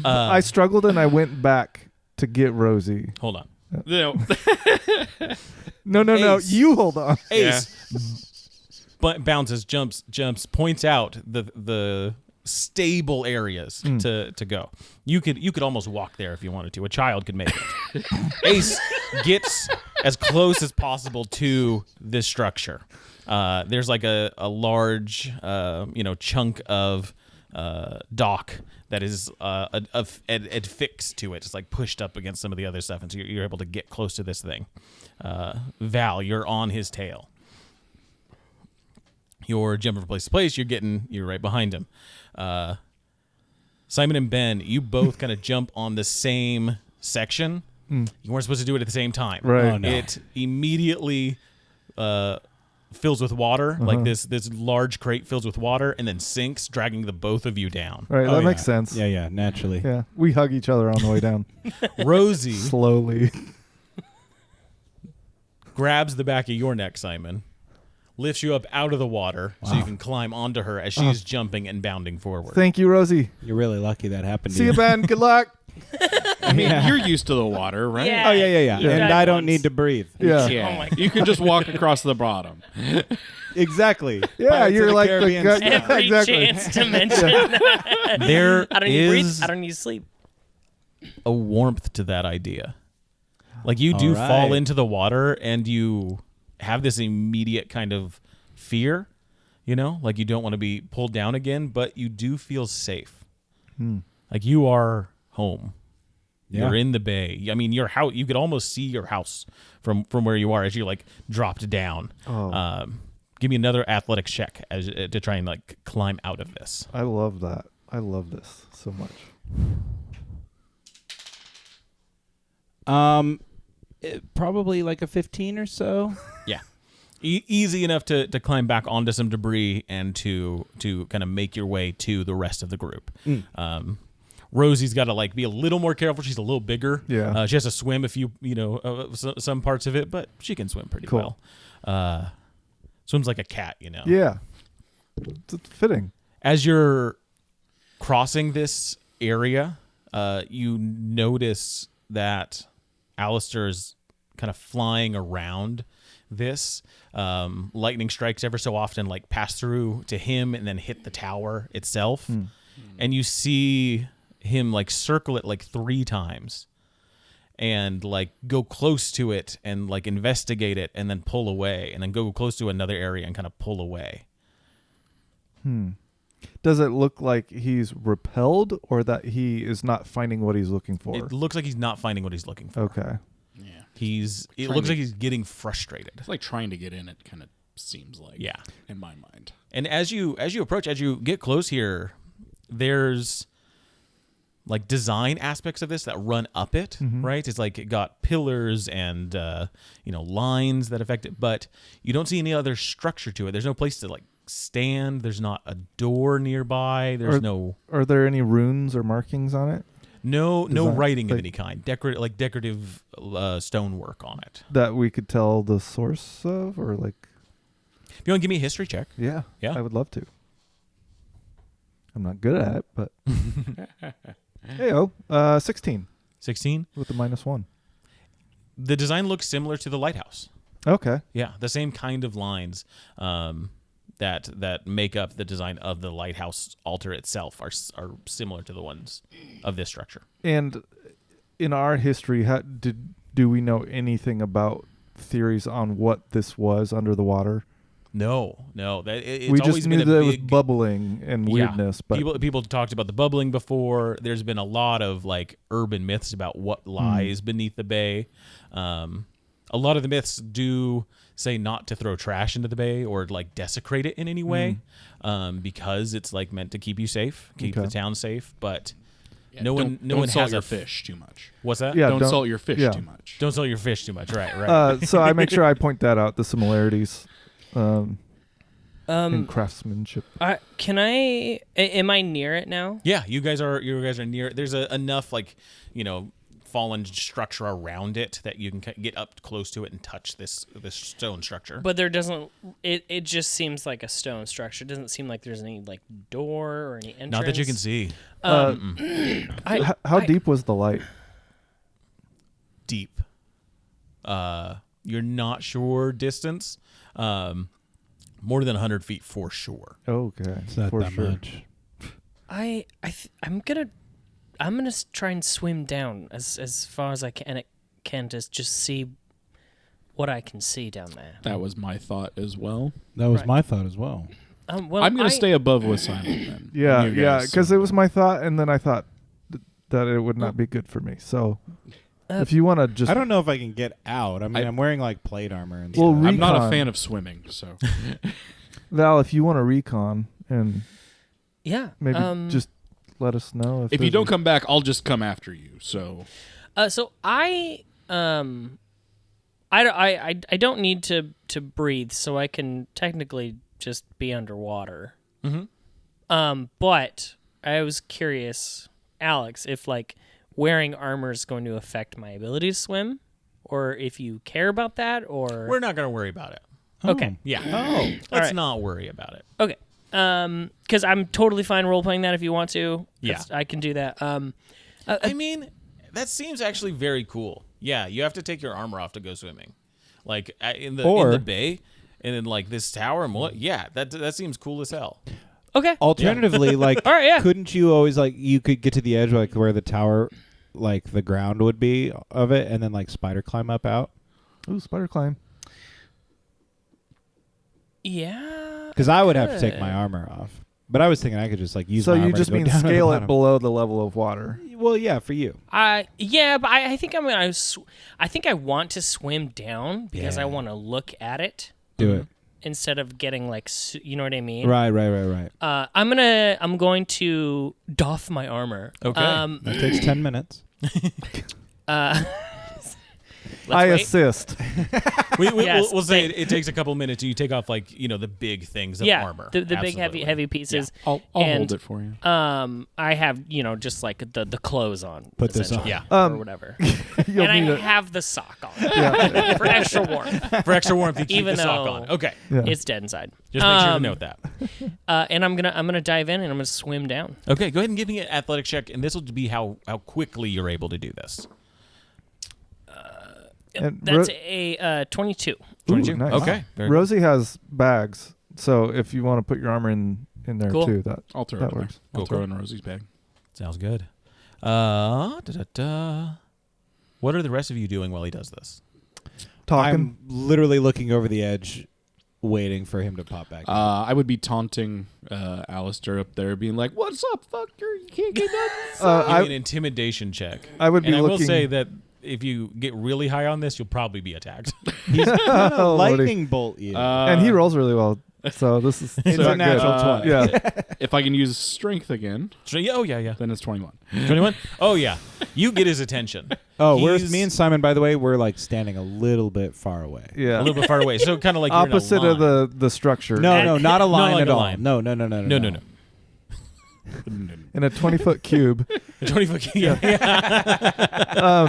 Speaker 2: I struggled and I went back to get Rosie.
Speaker 5: Hold on.
Speaker 3: No.
Speaker 2: No.
Speaker 5: Ace.
Speaker 2: You hold on.
Speaker 5: Ace bounces, jumps, points out the stable areas to go. You could almost walk there if you wanted to. A child could make it. Ace gets as close as possible to this structure. There's like a large chunk of dock that is affixed to it. It's like pushed up against some of the other stuff, and so you're able to get close to this thing. Val, you're on his tail. You're jumping from place to place. You're right behind him. Simon and Ben, you both kind of jump on the same section. You weren't supposed to do it at the same time.
Speaker 2: Right.
Speaker 6: Oh, no.
Speaker 5: It immediately fills with water, like this large crate fills with water, and then sinks, dragging the both of you down.
Speaker 2: Right.
Speaker 6: Oh,
Speaker 2: that
Speaker 6: yeah.
Speaker 2: makes sense.
Speaker 6: Yeah, naturally.
Speaker 2: Yeah. We hug each other on the way down.
Speaker 5: Rosie
Speaker 2: Slowly.
Speaker 5: grabs the back of your neck, Simon, lifts you up out of the water so you can climb onto her as she's jumping and bounding forward.
Speaker 2: Thank you, Rosie.
Speaker 6: You're really lucky that happened to
Speaker 2: See you, Ben. Good luck.
Speaker 3: I mean, you're used to the water, right?
Speaker 4: Yeah.
Speaker 6: Oh, yeah.
Speaker 4: You
Speaker 6: And
Speaker 4: died
Speaker 6: I don't
Speaker 4: once.
Speaker 6: need to breathe.
Speaker 2: Yeah.
Speaker 3: Yeah.
Speaker 4: Oh my
Speaker 3: You can just walk across the bottom.
Speaker 6: Exactly.
Speaker 2: Yeah,
Speaker 6: Pirates of
Speaker 2: you're
Speaker 6: the
Speaker 2: like
Speaker 6: Caribbean
Speaker 2: the
Speaker 6: style.
Speaker 2: guy.
Speaker 4: Every
Speaker 2: Exactly.
Speaker 4: chance to mention that.
Speaker 5: There
Speaker 4: I don't need to breathe.
Speaker 5: is
Speaker 4: I don't need to sleep.
Speaker 5: a warmth to that idea. Like you do
Speaker 6: All
Speaker 5: fall
Speaker 6: right.
Speaker 5: into the water and you have this immediate kind of fear, like you don't want to be pulled down again, but you do feel safe. Like you are home.
Speaker 6: Yeah.
Speaker 5: You're in the bay. I mean, your house, you could almost see your house from where you are as you like dropped down.
Speaker 2: Oh.
Speaker 5: Give me another athletics check to try and like climb out of this.
Speaker 2: I love that. I love this so much.
Speaker 6: Probably like a 15 or so.
Speaker 5: Yeah. Easy enough to climb back onto some debris and to kind of make your way to the rest of the group. Rosie's got to like be a little more careful. She's a little bigger.
Speaker 2: Yeah.
Speaker 5: She has to swim some parts of it, but she can swim pretty
Speaker 2: Cool.
Speaker 5: well. Swims like a cat,
Speaker 2: Yeah. It's fitting.
Speaker 5: As you're crossing this area, you notice that Alastair's kind of flying around this. Lightning strikes ever so often like pass through to him and then hit the tower itself. And you see him like circle it like 3 times and like go close to it and like investigate it and then pull away and then go close to another area and kind of pull away.
Speaker 2: Does it look like he's repelled or that he is not finding what he's looking for?
Speaker 5: It looks like he's not finding what he's looking for.
Speaker 2: Okay.
Speaker 3: Yeah.
Speaker 5: It
Speaker 3: Trying
Speaker 5: looks
Speaker 3: to-
Speaker 5: like he's getting frustrated.
Speaker 3: It's like trying to get in, it kind of seems like.
Speaker 5: Yeah.
Speaker 3: In my mind.
Speaker 5: And as you approach, as you get close here, there's like design aspects of this that run up it, right? It's like it got pillars and lines that affect it, but you don't see any other structure to it. There's no place to like stand. There's not a door nearby. There's
Speaker 2: Are there any runes or markings on it
Speaker 5: no
Speaker 2: design-
Speaker 5: writing of
Speaker 2: like-
Speaker 5: any kind. Decorative stonework on it.
Speaker 2: that we could tell the source of, or like?
Speaker 5: If you want to give me a history check.
Speaker 2: Yeah.
Speaker 5: Yeah.
Speaker 2: I would love to. I'm not good at it, but. Heyo, 16
Speaker 5: 16.
Speaker 2: with the -1.
Speaker 5: The design looks similar to the lighthouse.
Speaker 2: Okay.
Speaker 5: Yeah, the same kind of lines that make up the design of the lighthouse altar itself are similar to the ones of this structure.
Speaker 2: And in our history, do we know anything about theories on what this was under the water?
Speaker 5: No, it's
Speaker 2: We
Speaker 5: always
Speaker 2: just
Speaker 5: been
Speaker 2: knew
Speaker 5: a
Speaker 2: that it was
Speaker 5: big
Speaker 2: bubbling and weirdness, but
Speaker 5: people talked about the bubbling before. There's been a lot of like urban myths about what lies beneath the bay. A lot of the myths do say not to throw trash into the bay or like desecrate it in any way, because it's like meant to keep you safe, keep
Speaker 2: Okay.
Speaker 5: the town safe. But
Speaker 3: Yeah,
Speaker 5: no one
Speaker 3: don't
Speaker 5: has
Speaker 3: salt your
Speaker 5: a
Speaker 3: fish too much.
Speaker 5: What's that?
Speaker 2: Yeah,
Speaker 3: don't
Speaker 2: don't-
Speaker 3: salt your fish
Speaker 2: yeah.
Speaker 3: too much.
Speaker 5: Don't sell your fish too much. Right.
Speaker 2: so I make sure I point that out, the similarities in
Speaker 4: Um,
Speaker 2: craftsmanship.
Speaker 4: can I? Am I near it now?
Speaker 5: Yeah, you guys are near. There's enough like fallen structure around it that you can get up close to it and touch this stone structure.
Speaker 4: But there doesn't. It just seems like a stone structure. It doesn't seem like there's any like door or any entrance.
Speaker 5: Not that you can see.
Speaker 2: How deep was the light?
Speaker 5: Deep. You're not sure distance. More than 100 feet for sure.
Speaker 2: Okay,
Speaker 6: It's not
Speaker 2: for
Speaker 6: that
Speaker 2: sure.
Speaker 6: much.
Speaker 4: I'm gonna try and swim down as far as I can to just see what I can see down there.
Speaker 3: That was my thought as well.
Speaker 6: That was
Speaker 4: Right.
Speaker 6: my thought as well.
Speaker 4: Well,
Speaker 3: I'm going to stay above with Simon then.
Speaker 2: Yeah,
Speaker 3: You
Speaker 2: yeah,
Speaker 3: guys-
Speaker 2: because it was my thought, and then I thought that it would not be good for me. So if you want to just,
Speaker 6: I don't know if I can get out. I mean,
Speaker 3: I-
Speaker 6: I'm wearing like plate armor and
Speaker 2: Well,
Speaker 6: stuff.
Speaker 3: I'm not a
Speaker 2: recon.
Speaker 3: fan of swimming, so
Speaker 2: Val, if you want to recon and
Speaker 4: Yeah.
Speaker 2: maybe just let us know
Speaker 3: if you
Speaker 2: there's
Speaker 3: don't come back, I'll just come after you. So
Speaker 4: So I don't need to breathe, so I can technically just be underwater. But I was curious, Alex, if like wearing armor is going to affect my ability to swim, or if you care about that, or
Speaker 5: We're not gonna worry about it.
Speaker 4: okay,
Speaker 5: Yeah.
Speaker 6: Oh.
Speaker 5: Let's
Speaker 4: right.
Speaker 5: not worry about it.
Speaker 4: okay. Because I'm totally fine role playing that if you want to.
Speaker 5: Yeah.
Speaker 4: I can do that.
Speaker 5: I mean, that seems actually very cool. Yeah, you have to take your armor off to go swimming, like in the bay, and in like this tower. And yeah, that seems cool as hell.
Speaker 4: Okay.
Speaker 6: Alternatively, like,
Speaker 4: All right, yeah.
Speaker 6: couldn't you always like you could get to the edge like where the tower, like the ground would be of it, and then like spider climb up out?
Speaker 2: Ooh, spider climb.
Speaker 4: Yeah.
Speaker 6: Because I would have to take my armor off. But I was thinking I could just like use.
Speaker 2: So
Speaker 6: my
Speaker 2: you
Speaker 6: armor
Speaker 2: just
Speaker 6: to go
Speaker 2: mean
Speaker 6: down to the
Speaker 2: scale it
Speaker 6: bottom.
Speaker 2: below the level of water.
Speaker 6: Well, yeah, for you.
Speaker 4: Yeah, but I think I'm gonna. I think I want to swim down because I
Speaker 6: Yeah.
Speaker 4: want to look at it
Speaker 6: Do it.
Speaker 4: instead of getting like, you know what I mean?
Speaker 6: Right.
Speaker 4: I'm going to doff my armor.
Speaker 5: Okay.
Speaker 6: That takes 10 minutes.
Speaker 2: I
Speaker 4: wait.
Speaker 2: assist.
Speaker 4: Yes,
Speaker 5: we'll say it takes a couple minutes, and you take off like the big things of
Speaker 4: Yeah,
Speaker 5: armor.
Speaker 4: the big
Speaker 5: Absolutely.
Speaker 4: heavy pieces.
Speaker 3: I'll
Speaker 4: And,
Speaker 3: hold it for you.
Speaker 4: I have just like the clothes on.
Speaker 6: Put this on.
Speaker 4: essentially,
Speaker 5: Yeah.
Speaker 4: or whatever.
Speaker 2: You'll
Speaker 4: And I
Speaker 2: need it.
Speaker 4: have the sock on
Speaker 2: Yeah.
Speaker 4: for extra warmth.
Speaker 5: For extra warmth, you keep
Speaker 4: Even
Speaker 5: the sock
Speaker 4: though-
Speaker 5: on. Okay,
Speaker 2: Yeah.
Speaker 4: It's dead inside.
Speaker 5: just make sure to note that.
Speaker 4: And I'm gonna dive in and I'm gonna swim down.
Speaker 5: Okay, go ahead and give me an athletic check, and this will be how quickly you're able to do this.
Speaker 2: And
Speaker 4: That's a 22.
Speaker 5: 22?
Speaker 2: Ooh, nice.
Speaker 5: Okay. Very
Speaker 2: Rosie has bags, so if you want to put your armor in there
Speaker 4: Cool.
Speaker 2: too, that
Speaker 3: I'll throw
Speaker 2: that
Speaker 3: it in there.
Speaker 2: works.
Speaker 3: I'll
Speaker 5: Cool,
Speaker 3: throw
Speaker 5: cool.
Speaker 3: it in Rosie's bag.
Speaker 5: Sounds good. What are the rest of you doing while he does this?
Speaker 2: Talking.
Speaker 6: I'm literally looking over the edge, waiting for him to pop back.
Speaker 3: I would be taunting Alastair up there, being like, "What's up, fucker? You can't get nothing."
Speaker 5: Give me an intimidation check.
Speaker 2: I would be
Speaker 5: And I will
Speaker 2: looking.
Speaker 5: say that if you get really high on this, you'll probably be attacked.
Speaker 6: He's gonna
Speaker 2: Oh, Lordy.
Speaker 6: lightning bolt you.
Speaker 2: and he rolls really well, so this is
Speaker 6: It's
Speaker 2: not
Speaker 6: a natural
Speaker 2: good.
Speaker 6: 20.
Speaker 2: Yeah.
Speaker 3: If I can use strength again,
Speaker 5: Oh, yeah.
Speaker 3: then it's 21.
Speaker 5: 21? Oh, yeah. You get his attention.
Speaker 6: Oh, where's
Speaker 5: He's
Speaker 6: me and Simon? By the way, we're like standing a little bit far away.
Speaker 2: Yeah.
Speaker 5: a little bit far away. So kind of like you're in a
Speaker 2: Opposite of
Speaker 5: line.
Speaker 2: the structure.
Speaker 6: No, not a line
Speaker 5: like
Speaker 6: at
Speaker 5: a
Speaker 6: all.
Speaker 5: line.
Speaker 6: No.
Speaker 5: No.
Speaker 2: In a 20-foot cube.
Speaker 5: 20-foot. Yeah.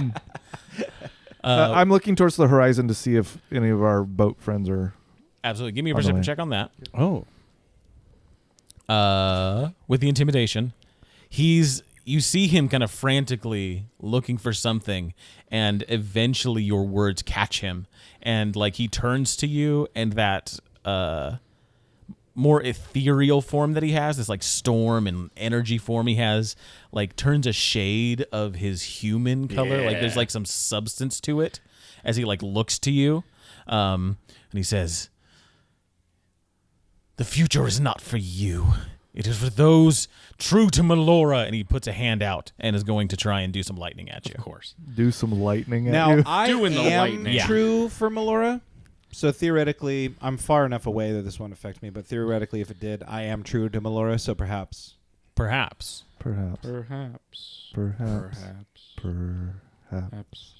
Speaker 2: I'm looking towards the horizon to see if any of our boat friends are.
Speaker 5: Absolutely. Give me a
Speaker 2: On the
Speaker 5: perception
Speaker 2: way.
Speaker 5: check on that.
Speaker 6: Oh,
Speaker 5: With the intimidation, you see him kind of frantically looking for something, and eventually your words catch him, and like he turns to you, and that more ethereal form that he has, this like storm and energy form he has, like turns a shade of his human color. Like there's like some substance to it as he like looks to you, and he says, "The future is not for you. It is for those true to Melora." And he puts a hand out and is going to try and do some lightning at you.
Speaker 3: Of course.
Speaker 2: Do some lightning at
Speaker 6: now
Speaker 2: you.
Speaker 6: I
Speaker 3: Doing the
Speaker 6: am
Speaker 3: lightning.
Speaker 5: Yeah.
Speaker 6: true for Melora. So theoretically, I'm far enough away that this won't affect me. But theoretically, if it did, I am true to Melora. So perhaps.
Speaker 5: Perhaps.
Speaker 2: Perhaps.
Speaker 3: Perhaps.
Speaker 2: Perhaps.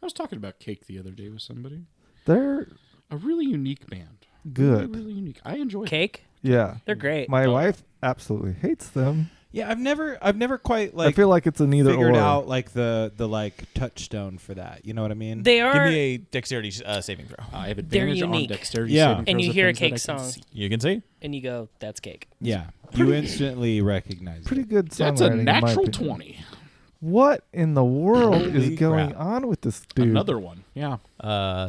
Speaker 3: I was talking about Cake the other day with somebody.
Speaker 2: They're
Speaker 3: A really unique band.
Speaker 2: good.
Speaker 3: Really unique. I enjoy it.
Speaker 4: Cake?
Speaker 2: Yeah.
Speaker 4: They're great.
Speaker 2: My wife absolutely hates them.
Speaker 6: Yeah, I've never quite
Speaker 2: I
Speaker 6: like
Speaker 2: feel like it's an either
Speaker 6: figured
Speaker 2: or.
Speaker 6: out like the like touchstone for that. You know what I mean?
Speaker 4: They
Speaker 5: Give
Speaker 4: are.
Speaker 5: me a dexterity saving throw.
Speaker 3: I have
Speaker 4: They're
Speaker 3: advantage on
Speaker 4: unique.
Speaker 3: dexterity.
Speaker 6: Yeah.
Speaker 3: saving
Speaker 4: And
Speaker 3: throws
Speaker 4: you
Speaker 3: of
Speaker 4: hear a
Speaker 3: things that
Speaker 4: Cake
Speaker 3: I can
Speaker 4: song.
Speaker 3: see.
Speaker 5: You can see.
Speaker 4: and you go, "That's cake."
Speaker 6: Yeah, you instantly recognize
Speaker 2: Pretty
Speaker 6: it.
Speaker 2: good songwriting.
Speaker 3: That's a
Speaker 2: in my
Speaker 3: natural
Speaker 2: opinion.
Speaker 3: 20.
Speaker 2: What in the world
Speaker 5: Holy
Speaker 2: is going
Speaker 5: crap.
Speaker 2: on with this dude?
Speaker 3: Another one. Yeah.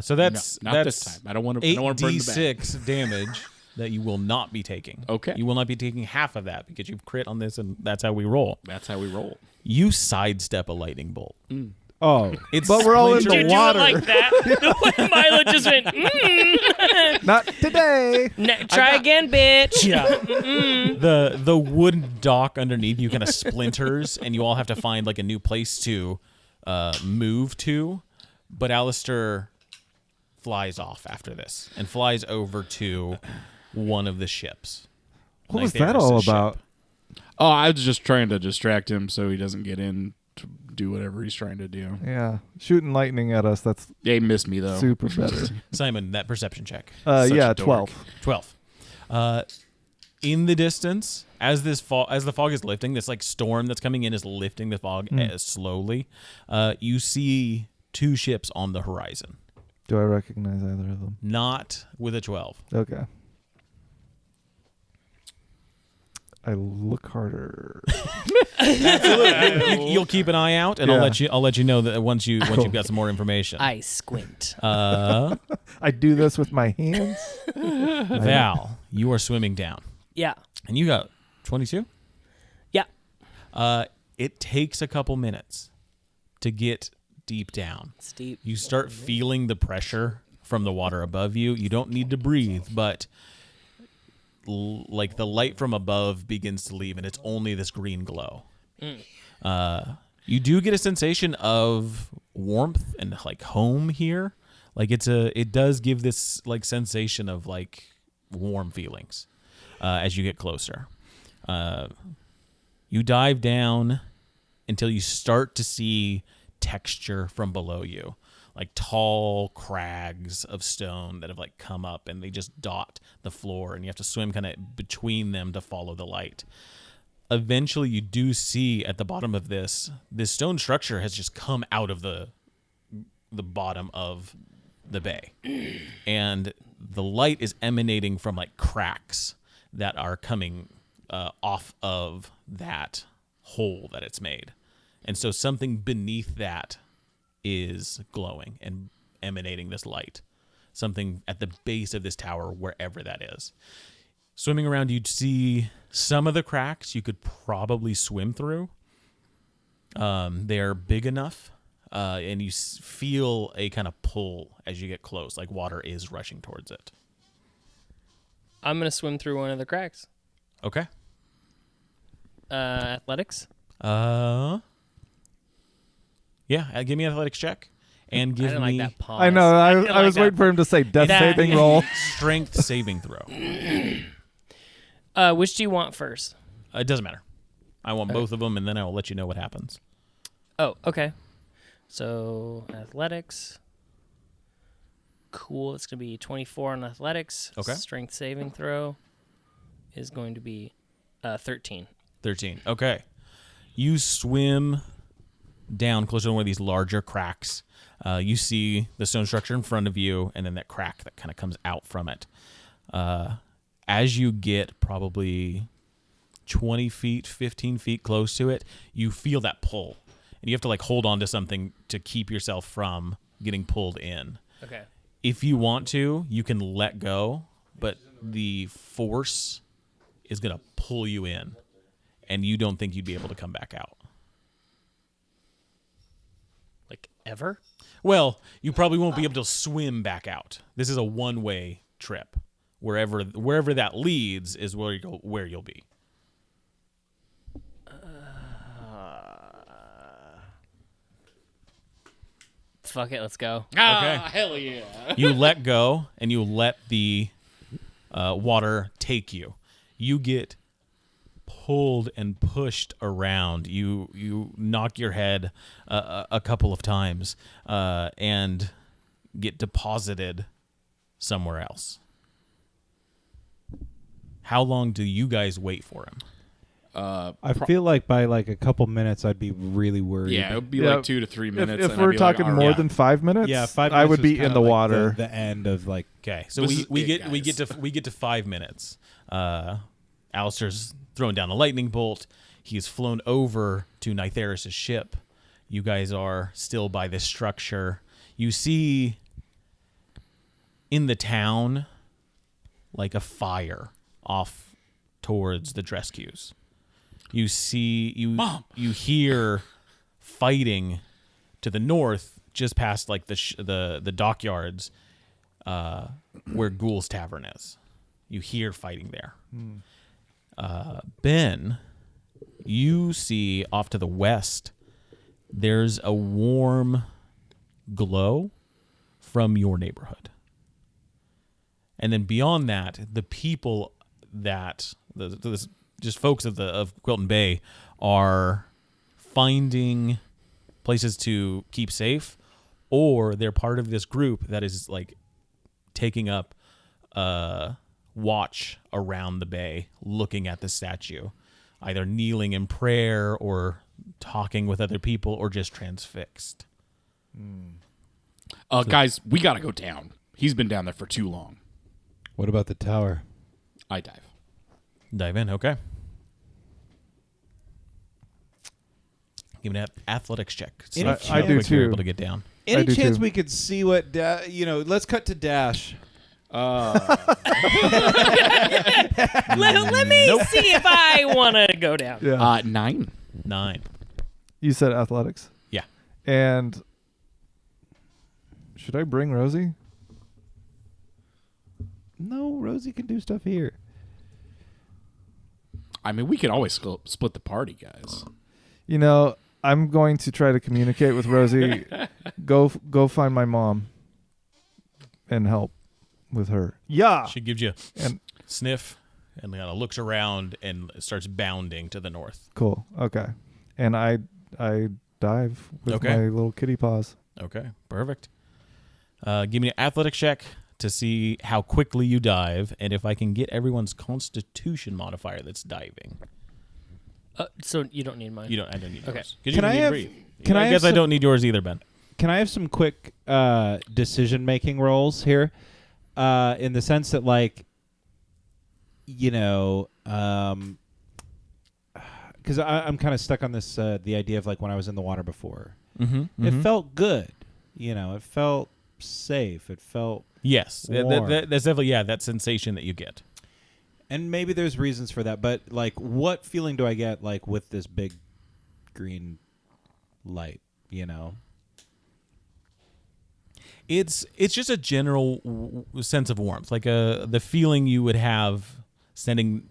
Speaker 5: So that's
Speaker 3: No, not
Speaker 5: that's
Speaker 3: this time. I don't want to. I don't want to burn the bag.
Speaker 5: 8d6 damage that you will not be taking.
Speaker 3: Okay.
Speaker 5: You will not be taking half of that because you've crit on this, and that's how we roll.
Speaker 3: That's how we roll.
Speaker 5: You sidestep a lightning bolt.
Speaker 6: Oh,
Speaker 5: It's
Speaker 2: But we're all in
Speaker 4: Did
Speaker 2: the
Speaker 4: you do
Speaker 2: water.
Speaker 4: it like that? The way Milo just went,
Speaker 2: Not today.
Speaker 4: try again, bitch.
Speaker 5: Yeah. The wooden dock underneath you kind of splinters, and you all have to find like a new place to move to. But Alastair flies off after this and flies over to one of the ships.
Speaker 2: What
Speaker 5: Like,
Speaker 2: was
Speaker 5: there
Speaker 2: that
Speaker 5: is a
Speaker 2: all
Speaker 5: ship.
Speaker 2: about?
Speaker 3: Oh, I was just trying to distract him so he doesn't get in to do whatever he's trying to do.
Speaker 2: Yeah, shooting lightning at us. That's
Speaker 3: They missed me though.
Speaker 2: super better.
Speaker 5: Simon, that perception check.
Speaker 3: Such
Speaker 2: Yeah,
Speaker 3: a dork.
Speaker 2: 12.
Speaker 5: 12. In the distance, as the fog is lifting, this like storm that's coming in is lifting the fog slowly. You see 2 ships on the horizon.
Speaker 2: Do I recognize either of them?
Speaker 5: Not with a 12.
Speaker 2: Okay. I look harder.
Speaker 5: You'll keep an eye out, and
Speaker 2: Yeah.
Speaker 5: I'll let you know that once you've got some more information.
Speaker 4: I squint.
Speaker 2: I do this with my hands.
Speaker 5: Val, you are swimming down,
Speaker 4: Yeah.
Speaker 5: and you got 22.
Speaker 4: Yeah.
Speaker 5: It takes a couple minutes to get deep down.
Speaker 4: Steep.
Speaker 5: You start feeling the pressure from the water above you. You don't need to breathe, but like the light from above begins to leave, and it's only this green glow. You do get a sensation of warmth and like home here. Like it does give this like sensation of like warm feelings as you get closer. You dive down until you start to see texture from below you, like tall crags of stone that have like come up and they just dot the floor, and you have to swim kind of between them to follow the light. Eventually you do see at the bottom of this stone structure has just come out of the bottom of the bay, and the light is emanating from like cracks that are coming off of that hole that it's made. And so something beneath that is glowing and emanating this light. Something at the base of this tower, wherever that is. Swimming around, you'd see some of the cracks you could probably swim through. They're big enough, and you feel a kind of pull as you get close, like water is rushing towards it.
Speaker 4: I'm going to swim through one of the cracks.
Speaker 5: Okay.
Speaker 4: Athletics?
Speaker 5: Yeah, give me an athletics check. And
Speaker 4: I
Speaker 5: give
Speaker 4: didn't
Speaker 5: me
Speaker 4: like that pause.
Speaker 2: I know. I
Speaker 4: didn't
Speaker 2: was
Speaker 4: like
Speaker 2: waiting for him to say death saving roll.
Speaker 5: strength saving throw.
Speaker 4: Which do you want first?
Speaker 5: It doesn't matter. I want both of them, and then I'll let you know what happens.
Speaker 4: Oh, okay. So, athletics. Cool. It's going to be 24 on athletics.
Speaker 5: Okay.
Speaker 4: Strength saving throw is going to be 13.
Speaker 5: 13. Okay. You swim down closer to one of these larger cracks. You see the stone structure in front of you, and then that crack that kind of comes out from it. As you get probably 20 feet, 15 feet close to it, you feel that pull. And you have to like hold on to something to keep yourself from getting pulled in.
Speaker 4: Okay.
Speaker 5: If you want to, you can let go, but the force is going to pull you in, and you don't think you'd be able to come back out.
Speaker 4: Like, ever?
Speaker 5: Well, you probably won't be able to swim back out. This is a one-way trip. Wherever that leads is where you'll be.
Speaker 4: Fuck it, let's go.
Speaker 5: Okay.
Speaker 3: Hell yeah.
Speaker 5: You let go, and you let the water take you. You get pulled and pushed around. You knock your head a couple of times and get deposited somewhere else. How long do you guys wait for him?
Speaker 6: I feel like by like a couple minutes, I'd be really worried.
Speaker 3: Yeah, it would be
Speaker 2: Yeah,
Speaker 3: like 2 to 3 minutes.
Speaker 2: If
Speaker 3: and I'd
Speaker 2: we're
Speaker 3: be like,
Speaker 2: talking
Speaker 3: all
Speaker 2: more
Speaker 3: right.
Speaker 2: than 5 minutes,
Speaker 6: Yeah, 5 minutes
Speaker 2: I would
Speaker 6: was
Speaker 2: be
Speaker 6: kinda
Speaker 2: in the
Speaker 6: like
Speaker 2: water.
Speaker 6: The end of like.
Speaker 5: Okay, so
Speaker 3: This
Speaker 5: we
Speaker 3: is
Speaker 5: get
Speaker 3: it,
Speaker 5: we
Speaker 3: guys.
Speaker 5: get to 5 minutes. Alastair's throwing down a lightning bolt. He's flown over to Nytheris' ship. You guys are still by this structure. You see in the town like a fire off towards the Drescues. You see you hear fighting to the north, just past like the dockyards, where Ghoul's Tavern is. You hear fighting there. Ben, you see off to the west, there's a warm glow from your neighborhood. And then beyond that, the people that just folks of Quilton Bay are finding places to keep safe, or they're part of this group that is like taking up watch around the bay, looking at the statue, either kneeling in prayer or talking with other people or just transfixed.
Speaker 3: Guys, we gotta go down. He's been down there for too long.
Speaker 6: What about the tower?
Speaker 3: I dive.
Speaker 5: Dive in. Okay. Give me an athletics check. See
Speaker 6: Any
Speaker 5: how
Speaker 6: chance- I do
Speaker 5: quick you're
Speaker 2: too.
Speaker 5: able to get down.
Speaker 6: Any
Speaker 2: do
Speaker 6: chance
Speaker 2: too.
Speaker 6: we could see what let's cut to Dash.
Speaker 4: Let me see if I want to go down.
Speaker 2: Yeah.
Speaker 3: 9.
Speaker 5: 9.
Speaker 2: You said athletics.
Speaker 5: Yeah.
Speaker 2: And should I bring Rosie?
Speaker 6: No, Rosie can do stuff here.
Speaker 3: I mean, we could always split the party, guys.
Speaker 2: You know, I'm going to try to communicate with Rosie. Go find my mom and help with her. Yeah.
Speaker 5: She gives you
Speaker 2: And
Speaker 5: sniff and kind of looks around and starts bounding to the north.
Speaker 2: cool. Okay. And I dive with
Speaker 5: Okay.
Speaker 2: my little kitty paws.
Speaker 5: Okay, perfect. Give me an athletics check to see how quickly you dive, and if I can get everyone's Constitution modifier that's diving.
Speaker 4: So you don't need mine.
Speaker 5: I don't need
Speaker 4: Okay.
Speaker 5: yours. 'Cause you
Speaker 6: Can
Speaker 5: don't
Speaker 6: I
Speaker 5: need
Speaker 6: have-
Speaker 5: breathe.
Speaker 6: can I
Speaker 5: I
Speaker 6: have
Speaker 5: guess I
Speaker 6: some-
Speaker 5: don't need yours either, Ben.
Speaker 6: Can I have some quick decision-making rolls here? In the sense that, like, because I'm kind of stuck on this, the idea of, like, when I was in the water before.
Speaker 5: Mm-hmm.
Speaker 6: It felt good. It felt safe. It felt...
Speaker 5: Yes,
Speaker 6: warm.
Speaker 5: that's definitely that sensation that you get.
Speaker 6: And maybe there's reasons for that, but, like, what feeling do I get, like, with this big green light,
Speaker 5: It's just a general sense of warmth, like the feeling you would have sitting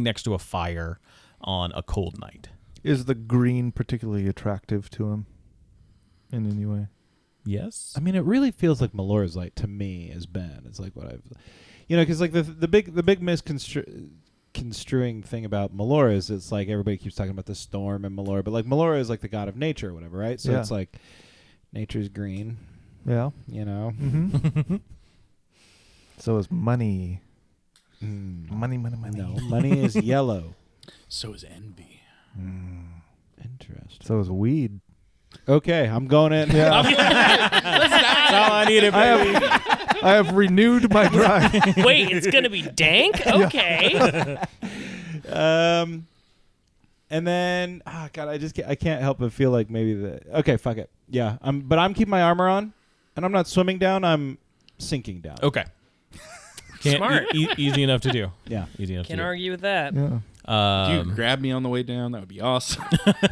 Speaker 5: next to a fire on a cold night.
Speaker 2: Is the green particularly attractive to him in any way?
Speaker 5: Yes.
Speaker 6: I mean, it really feels like Melora's light to me as Ben. It's like what I've, because like the big misconstruing thing about Melora is it's like everybody keeps talking about the storm and Melora, but like Melora is like the god of nature or whatever, right? So
Speaker 2: Yeah.
Speaker 6: it's like nature's green,
Speaker 2: Yeah.
Speaker 6: Mm-hmm.
Speaker 2: So is money. Money.
Speaker 6: No, money is yellow.
Speaker 3: So is envy.
Speaker 6: Interesting.
Speaker 2: So is weed.
Speaker 6: Okay, I'm going in.
Speaker 2: Yeah.
Speaker 5: That's all I needed, baby.
Speaker 2: I have renewed my drive.
Speaker 4: Wait, it's gonna be dank? Okay.
Speaker 6: And then, God, I can't help but feel like maybe okay, fuck it. Yeah, but I'm keeping my armor on, and I'm not swimming down. I'm sinking down.
Speaker 5: Okay.
Speaker 4: Smart.
Speaker 5: Easy enough to do.
Speaker 6: Yeah.
Speaker 5: Easy enough
Speaker 4: Can't
Speaker 5: to do.
Speaker 4: argue with that.
Speaker 2: Yeah.
Speaker 3: If you grab me on the way down, that would be awesome.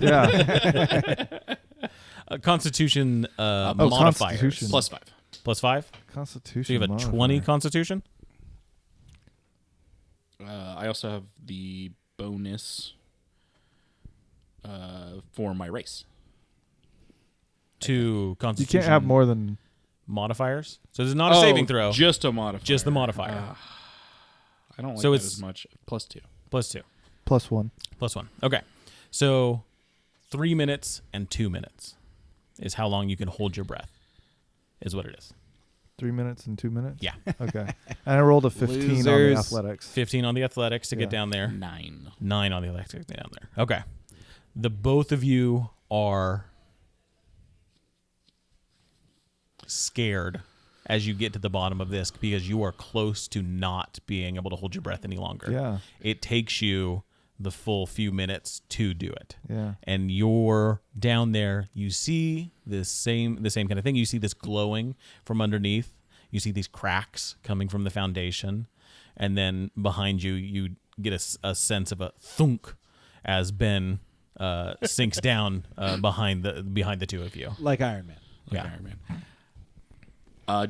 Speaker 2: Yeah.
Speaker 5: Constitution modifiers.
Speaker 2: Constitution.
Speaker 3: +5.
Speaker 5: +5?
Speaker 2: Constitution.
Speaker 5: So you have a
Speaker 2: modifier.
Speaker 5: 20 Constitution?
Speaker 3: I also have the bonus for my race.
Speaker 5: 2
Speaker 2: You
Speaker 5: Constitution
Speaker 2: can't have more than.
Speaker 5: modifiers? So this is not a saving throw.
Speaker 3: Just a modifier.
Speaker 5: Just the modifier.
Speaker 3: I don't like
Speaker 5: So
Speaker 3: that
Speaker 5: it's-
Speaker 3: as much. +2.
Speaker 5: +2.
Speaker 2: +1.
Speaker 5: +1. Okay. So 3 minutes and 2 minutes is how long you can hold your breath, is what it is.
Speaker 2: 3 minutes and 2 minutes?
Speaker 5: Yeah.
Speaker 2: Okay. And I rolled a 15 on the
Speaker 6: Losers.
Speaker 2: athletics.
Speaker 5: 15 on the athletics to get
Speaker 2: Yeah.
Speaker 5: down there.
Speaker 3: 9.
Speaker 5: 9 on the athletics to get down there. Okay. The both of you are scared as you get to the bottom of this because you are close to not being able to hold your breath any longer.
Speaker 2: Yeah.
Speaker 5: It takes you the full few minutes to do it.
Speaker 2: Yeah.
Speaker 5: And you're down there, you see the same kind of thing. You see this glowing from underneath. You see these cracks coming from the foundation. And then behind you, you get a sense of a thunk as Ben sinks down behind the two of you.
Speaker 6: Like Iron Man.
Speaker 5: Yeah.
Speaker 3: Iron Man.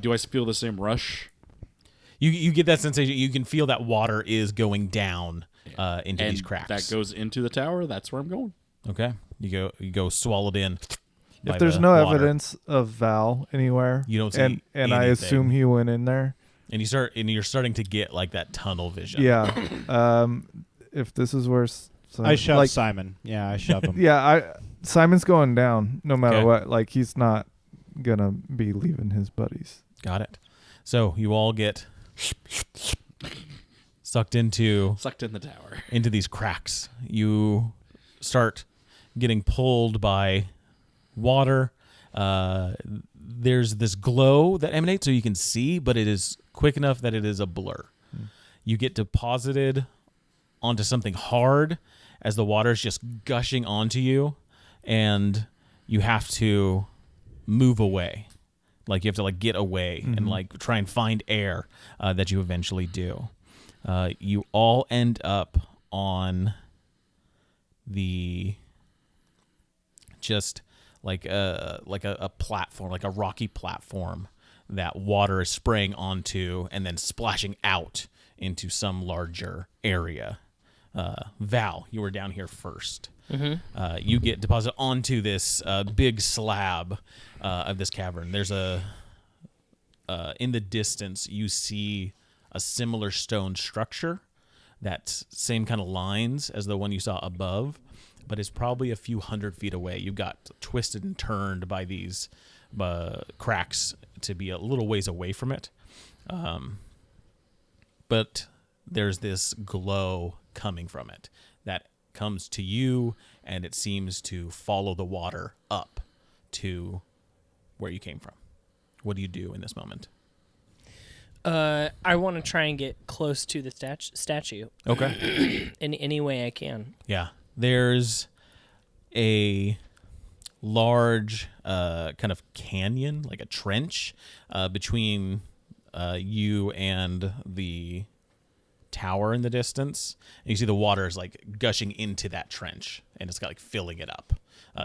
Speaker 3: Do I feel the same rush?
Speaker 5: You get that sensation. You can feel that water is going down into
Speaker 3: And
Speaker 5: these cracks.
Speaker 3: that goes into the tower. That's where I'm going.
Speaker 5: Okay. You go swallowed in. by
Speaker 2: If there's
Speaker 5: the
Speaker 2: no
Speaker 5: water.
Speaker 2: evidence of Val anywhere,
Speaker 5: You don't see
Speaker 2: and I
Speaker 5: anything.
Speaker 2: assume he went in there.
Speaker 5: And you're starting to get like that tunnel vision.
Speaker 2: Yeah. If this is where
Speaker 6: I shove Simon. Yeah, I shove him.
Speaker 2: Yeah, Simon's going down no matter
Speaker 5: Okay.
Speaker 2: what. Like he's not gonna be leaving his buddies.
Speaker 5: Got it. So you all get sucked into
Speaker 3: Sucked in the tower.
Speaker 5: these cracks. You start getting pulled by water. there's this glow that emanates so you can see, but it is quick enough that it is a blur. You get deposited onto something hard as the water is just gushing onto you, and you have to move away. Like you have to like get away and like try and find air that you eventually do. You all end up on the just like a platform, like a rocky platform that water is spraying onto and then splashing out into some larger area. Val, you were down here first. You get deposited onto this big slab of this cavern. There's in the distance, you see a similar stone structure, that same kind of lines as the one you saw above, but it's probably a few hundred feet away. You got twisted and turned by these cracks to be a little ways away from it. But there's this glow coming from it that comes to you, and it seems to follow the water up to where you came from. What do you do in this moment?
Speaker 4: I want to try and get close to the statue.
Speaker 5: Okay.
Speaker 4: In any way I can.
Speaker 5: Yeah. There's a large kind of canyon, like a trench, between you and the tower in the distance. And you see the water is like gushing into that trench, and it's got like filling it up.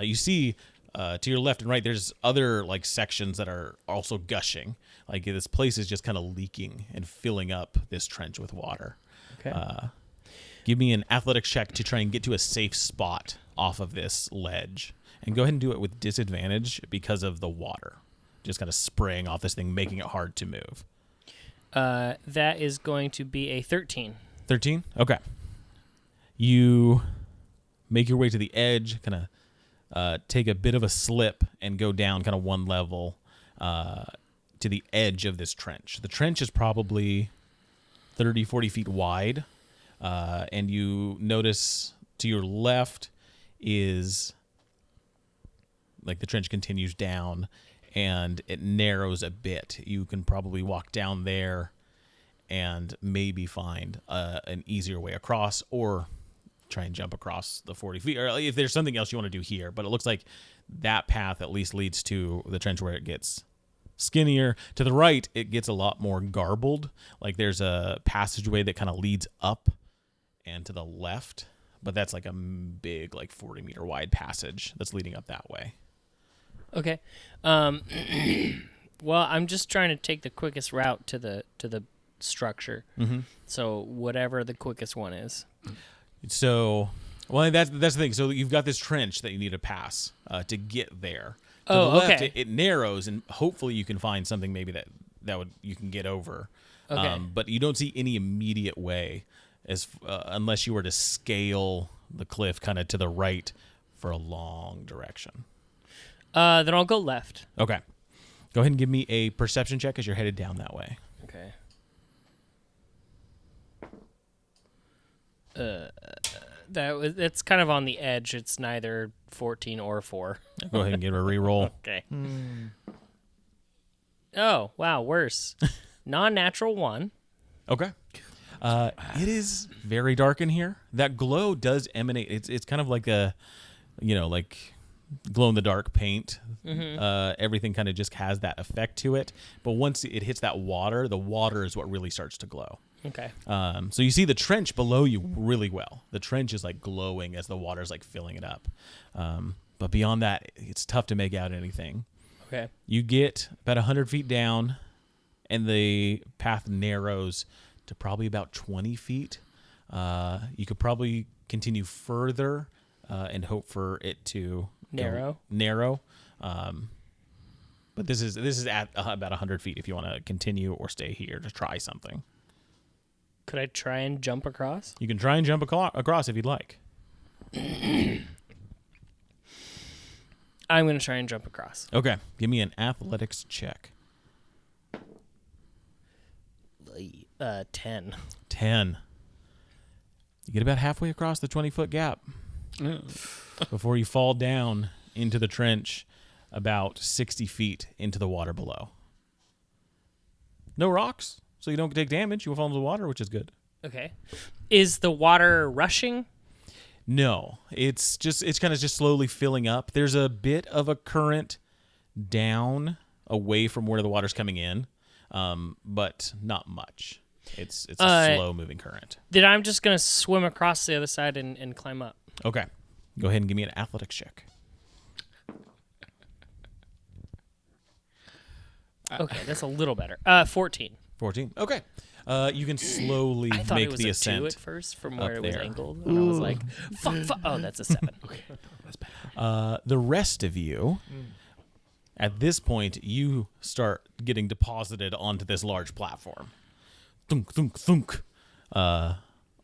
Speaker 5: You see to your left and right, there's other like sections that are also gushing. Like this place is just kind of leaking and filling up this trench with water.
Speaker 4: Okay.
Speaker 5: Give me an athletics check to try and get to a safe spot off of this ledge. And go ahead and do it with disadvantage because of the water. Just kind of spraying off this thing, making it hard to move.
Speaker 4: That is going to be a 13.
Speaker 5: 13? Okay. You make your way to the edge, kind of take a bit of a slip and go down kind of one level to the edge of this trench. The trench is probably 30, 40 feet wide. And you notice to your left is like the trench continues down and it narrows a bit. You can probably walk down there and maybe find an easier way across, or try and jump across the 40 feet, or if there's something else you want to do here. But it looks like that path at least leads to the trench where it gets skinnier. To the right, it gets a lot more garbled. Like there's a passageway that kind of leads up and to the left, but that's like a big, like 40-meter wide passage that's leading up that way.
Speaker 4: Okay. Well, I'm just trying to take the quickest route to the structure.
Speaker 5: Mm-hmm.
Speaker 4: So whatever the quickest one is.
Speaker 5: So, well, that's the thing. So you've got this trench that you need to pass to get there. To the left,
Speaker 4: okay.
Speaker 5: It narrows, and hopefully you can find something maybe that would you can get over.
Speaker 4: Okay.
Speaker 5: But you don't see any immediate way, unless you were to scale the cliff kind of to the right for a long direction.
Speaker 4: Then I'll go left.
Speaker 5: Okay. Go ahead and give me a perception check as you're headed down that way.
Speaker 4: Okay. It's kind of on the edge. It's neither 14 or 4.
Speaker 5: Go ahead and give it a re-roll.
Speaker 4: Okay. Oh, wow, worse. Non-natural 1.
Speaker 5: Okay. It is very dark in here. That glow does emanate. It's kind of like a, like glow in the dark paint.
Speaker 4: Mm-hmm.
Speaker 5: Everything kind of just has that effect to it. But once it hits that water, the water is what really starts to glow.
Speaker 4: Okay.
Speaker 5: So you see the trench below you really well. The trench is like glowing as the water's like filling it up. But beyond that, it's tough to make out anything.
Speaker 4: Okay.
Speaker 5: You get about 100 feet down, and the path narrows to probably about 20 feet. You could probably continue further and hope for it to narrow. But this is at about 100 feet if you want to continue or stay here to try something.
Speaker 4: Could I try and jump across?
Speaker 5: You can try and jump across if you'd like.
Speaker 4: I'm going to try and jump across.
Speaker 5: Okay. Give me an athletics check.
Speaker 4: 10.
Speaker 5: 10. You get about halfway across the 20-foot gap before you fall down into the trench. about 60 feet into the water below. No rocks, so you don't take damage. You will fall into the water, which is good.
Speaker 4: Okay. Is the water rushing?
Speaker 5: No, it's kind of just slowly filling up. There's a bit of a current down away from where the water's coming in, but not much. It's a slow moving current.
Speaker 4: Then I'm just gonna swim across the other side and climb up.
Speaker 5: Okay, go ahead and give me an athletics check.
Speaker 4: Okay, that's a little better. 14.
Speaker 5: 14. Okay. You can slowly
Speaker 4: I thought
Speaker 5: make
Speaker 4: it was
Speaker 5: the
Speaker 4: a
Speaker 5: ascent
Speaker 4: 2 at first from
Speaker 5: up
Speaker 4: where it was
Speaker 5: there.
Speaker 4: angled, and I was like, "Fuck!" Oh, that's a 7. Okay,
Speaker 3: That's bad.
Speaker 5: The rest of you, at this point, you start getting deposited onto this large platform. Thunk, thunk, thunk.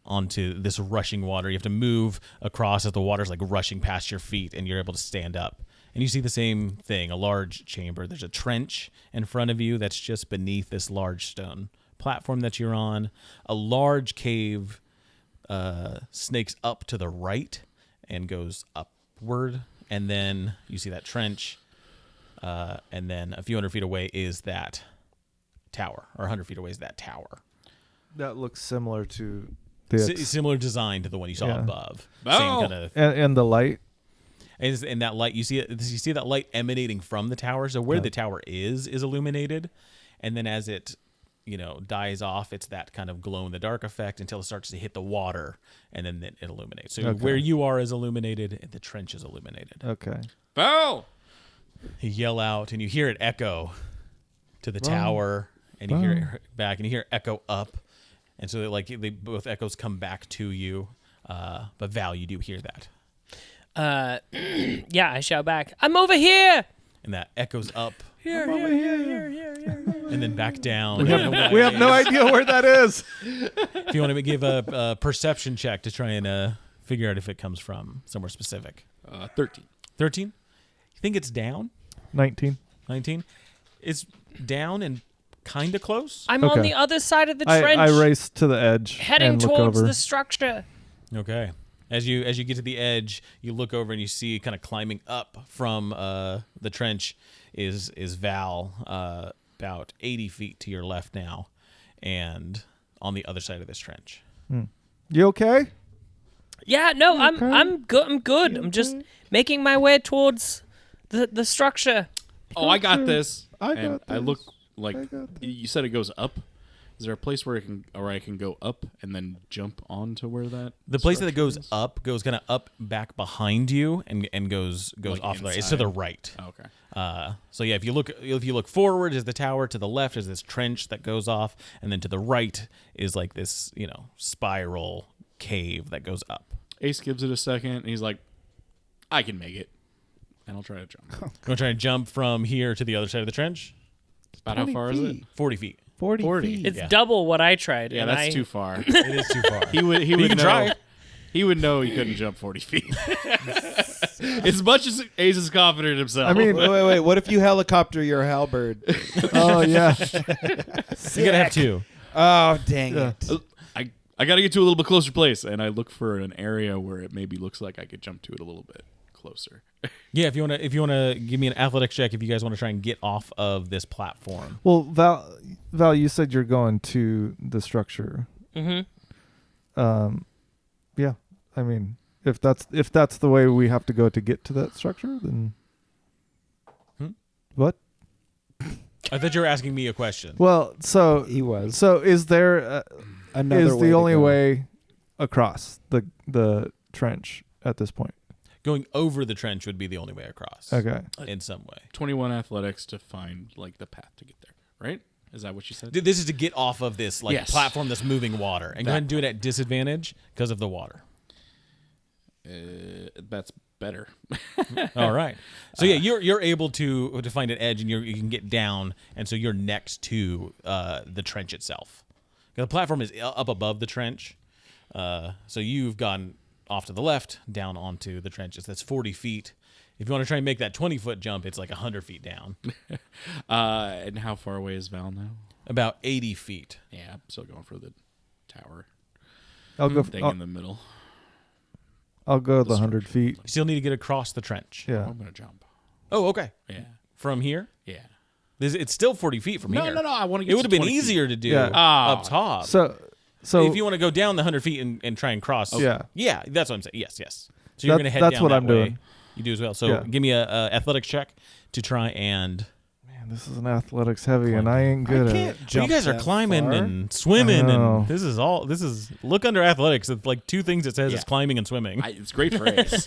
Speaker 5: Onto this rushing water. You have to move across as the water's like rushing past your feet, and you're able to stand up. And you see the same thing, a large chamber. There's a trench in front of you that's just beneath this large stone platform that you're on. A large cave snakes up to the right and goes upward. And then you see that trench. And then a few hundred feet away is that tower, or 100 feet away is that tower.
Speaker 2: That looks similar to
Speaker 5: Similar design to the one you saw
Speaker 2: Yeah.
Speaker 5: above.
Speaker 3: Oh!
Speaker 5: Same kind of.
Speaker 2: and the light.
Speaker 5: And that light, you see that light emanating from the tower. So where
Speaker 2: Yeah.
Speaker 5: the tower is illuminated, and then as it, dies off, it's that kind of glow in the dark effect until it starts to hit the water, and then it illuminates. So
Speaker 2: Okay.
Speaker 5: where you are is illuminated, and the trench is illuminated.
Speaker 2: Okay.
Speaker 3: Bow!
Speaker 5: You yell out, and you hear it echo to the tower, and you hear it back, and you hear it echo up, and so they both echoes come back to you. But Val, you do hear that.
Speaker 4: Yeah, I shout back, "I'm over here!"
Speaker 5: And that echoes up
Speaker 4: Here.
Speaker 5: and then back down.
Speaker 2: We have no idea where that is.
Speaker 5: If you want to give a perception check to try and figure out if it comes from somewhere specific.
Speaker 3: 13.
Speaker 5: 13? You think it's down?
Speaker 2: 19.
Speaker 5: 19? It's down and kind of close.
Speaker 4: I'm on
Speaker 2: Okay.
Speaker 4: the other side of the trench,
Speaker 2: I race to the edge
Speaker 4: heading
Speaker 2: and look
Speaker 4: towards
Speaker 2: over.
Speaker 4: the structure.
Speaker 5: Okay. As you get to the edge, you look over and you see kind of climbing up from the trench is Val, about 80 feet to your left now, and on the other side of this trench.
Speaker 2: You okay?
Speaker 4: Yeah, no, I'm good. I'm good. I'm just making my way towards the structure.
Speaker 3: Oh, I got this.
Speaker 2: I
Speaker 3: And
Speaker 2: got
Speaker 3: I look
Speaker 2: this.
Speaker 3: like
Speaker 2: I got
Speaker 3: you said it goes up. Is there a place where I can go up and then jump onto where that?
Speaker 5: The place that it goes
Speaker 3: structure is?
Speaker 5: up goes kind of up back behind you and goes
Speaker 3: Like
Speaker 5: off there. It's to the
Speaker 3: inside?
Speaker 5: right.
Speaker 3: Oh, okay.
Speaker 5: So yeah, if you look forward is the tower, to the left is this trench that goes off, and then to the right is like this spiral cave that goes up.
Speaker 3: Ace gives it a second, and he's like, "I can make it," and I'll try to jump.
Speaker 5: You want to try and jump from here to the other side of the trench?
Speaker 3: About how far is it?
Speaker 5: 40 feet.
Speaker 2: 40
Speaker 3: 40.
Speaker 2: feet.
Speaker 4: It's
Speaker 5: Yeah.
Speaker 4: double what I tried.
Speaker 3: Yeah,
Speaker 4: and
Speaker 3: that's
Speaker 4: I,
Speaker 3: too far.
Speaker 5: It is too far.
Speaker 3: He would
Speaker 5: you can
Speaker 3: know.
Speaker 5: try.
Speaker 3: He would know he couldn't jump 40 feet. As much as Ace is confident in himself.
Speaker 2: I mean,
Speaker 6: Wait. What if you helicopter your halberd?
Speaker 2: oh yeah.
Speaker 5: You gotta have two.
Speaker 6: Oh, dang
Speaker 2: Yeah.
Speaker 6: it.
Speaker 3: I got to get to a little bit closer place, and I look for an area where it maybe looks like I could jump to it a little bit closer.
Speaker 5: Yeah, if you wanna give me an athletics check, if you guys want to try and get off of this platform.
Speaker 2: Well, Val, you said you're going to the structure.
Speaker 4: Mm-hmm.
Speaker 2: Yeah. I mean, if that's the way we have to go to get to that structure, then what?
Speaker 5: I thought you were asking me a question.
Speaker 2: Well, so
Speaker 6: He was.
Speaker 2: so is there
Speaker 6: Another
Speaker 2: is
Speaker 6: way
Speaker 2: the
Speaker 6: to
Speaker 2: only
Speaker 6: go.
Speaker 2: way across the trench at this point?
Speaker 5: Going over the trench would be the only way across.
Speaker 2: Okay.
Speaker 5: In some way.
Speaker 3: 21 athletics to find like the path to get there, right? Is that what you said?
Speaker 5: This is to get off of this
Speaker 3: Yes.
Speaker 5: platform that's moving water. And go ahead and do it at disadvantage because of the water.
Speaker 3: That's better.
Speaker 5: All right. So yeah, you're able to find an edge, and you can get down, and so you're next to the trench itself. The platform is up above the trench, so you've gone off to the left, down onto the trenches. That's 40 feet. If you want to try and make that 20-foot jump, it's like 100 feet down.
Speaker 3: And how far away is Val now?
Speaker 5: About 80 feet.
Speaker 3: Yeah, I'm still going for the tower
Speaker 2: I'll go.
Speaker 3: thing
Speaker 2: I'll,
Speaker 3: in the middle.
Speaker 2: I'll go the 100 feet.
Speaker 5: You still need to get across the trench.
Speaker 2: Yeah.
Speaker 3: I'm gonna jump.
Speaker 5: Oh, okay.
Speaker 3: Yeah.
Speaker 5: From here?
Speaker 3: Yeah.
Speaker 5: It's still 40 feet from
Speaker 3: No,
Speaker 5: here.
Speaker 3: no, no. I want to get
Speaker 5: It would have been
Speaker 3: 20 feet.
Speaker 5: easier to do
Speaker 2: Yeah.
Speaker 5: up top.
Speaker 2: So
Speaker 5: if you want to go down the 100 feet and try and cross.
Speaker 2: Yeah.
Speaker 5: Yeah, that's what I'm saying. Yes, yes. So you're going to head
Speaker 2: that's
Speaker 5: down
Speaker 2: what
Speaker 5: that
Speaker 2: I'm
Speaker 5: way.
Speaker 2: doing.
Speaker 5: You do as well. So
Speaker 2: Yeah.
Speaker 5: give me a athletics check to try and...
Speaker 2: Man, this is an athletics heavy, and I ain't good at it.
Speaker 5: Well, you guys are climbing and swimming,
Speaker 2: I know.
Speaker 5: and this is look under athletics. It's like two things it says:
Speaker 3: Yeah.
Speaker 5: it's climbing and swimming.
Speaker 3: It's great for Ace.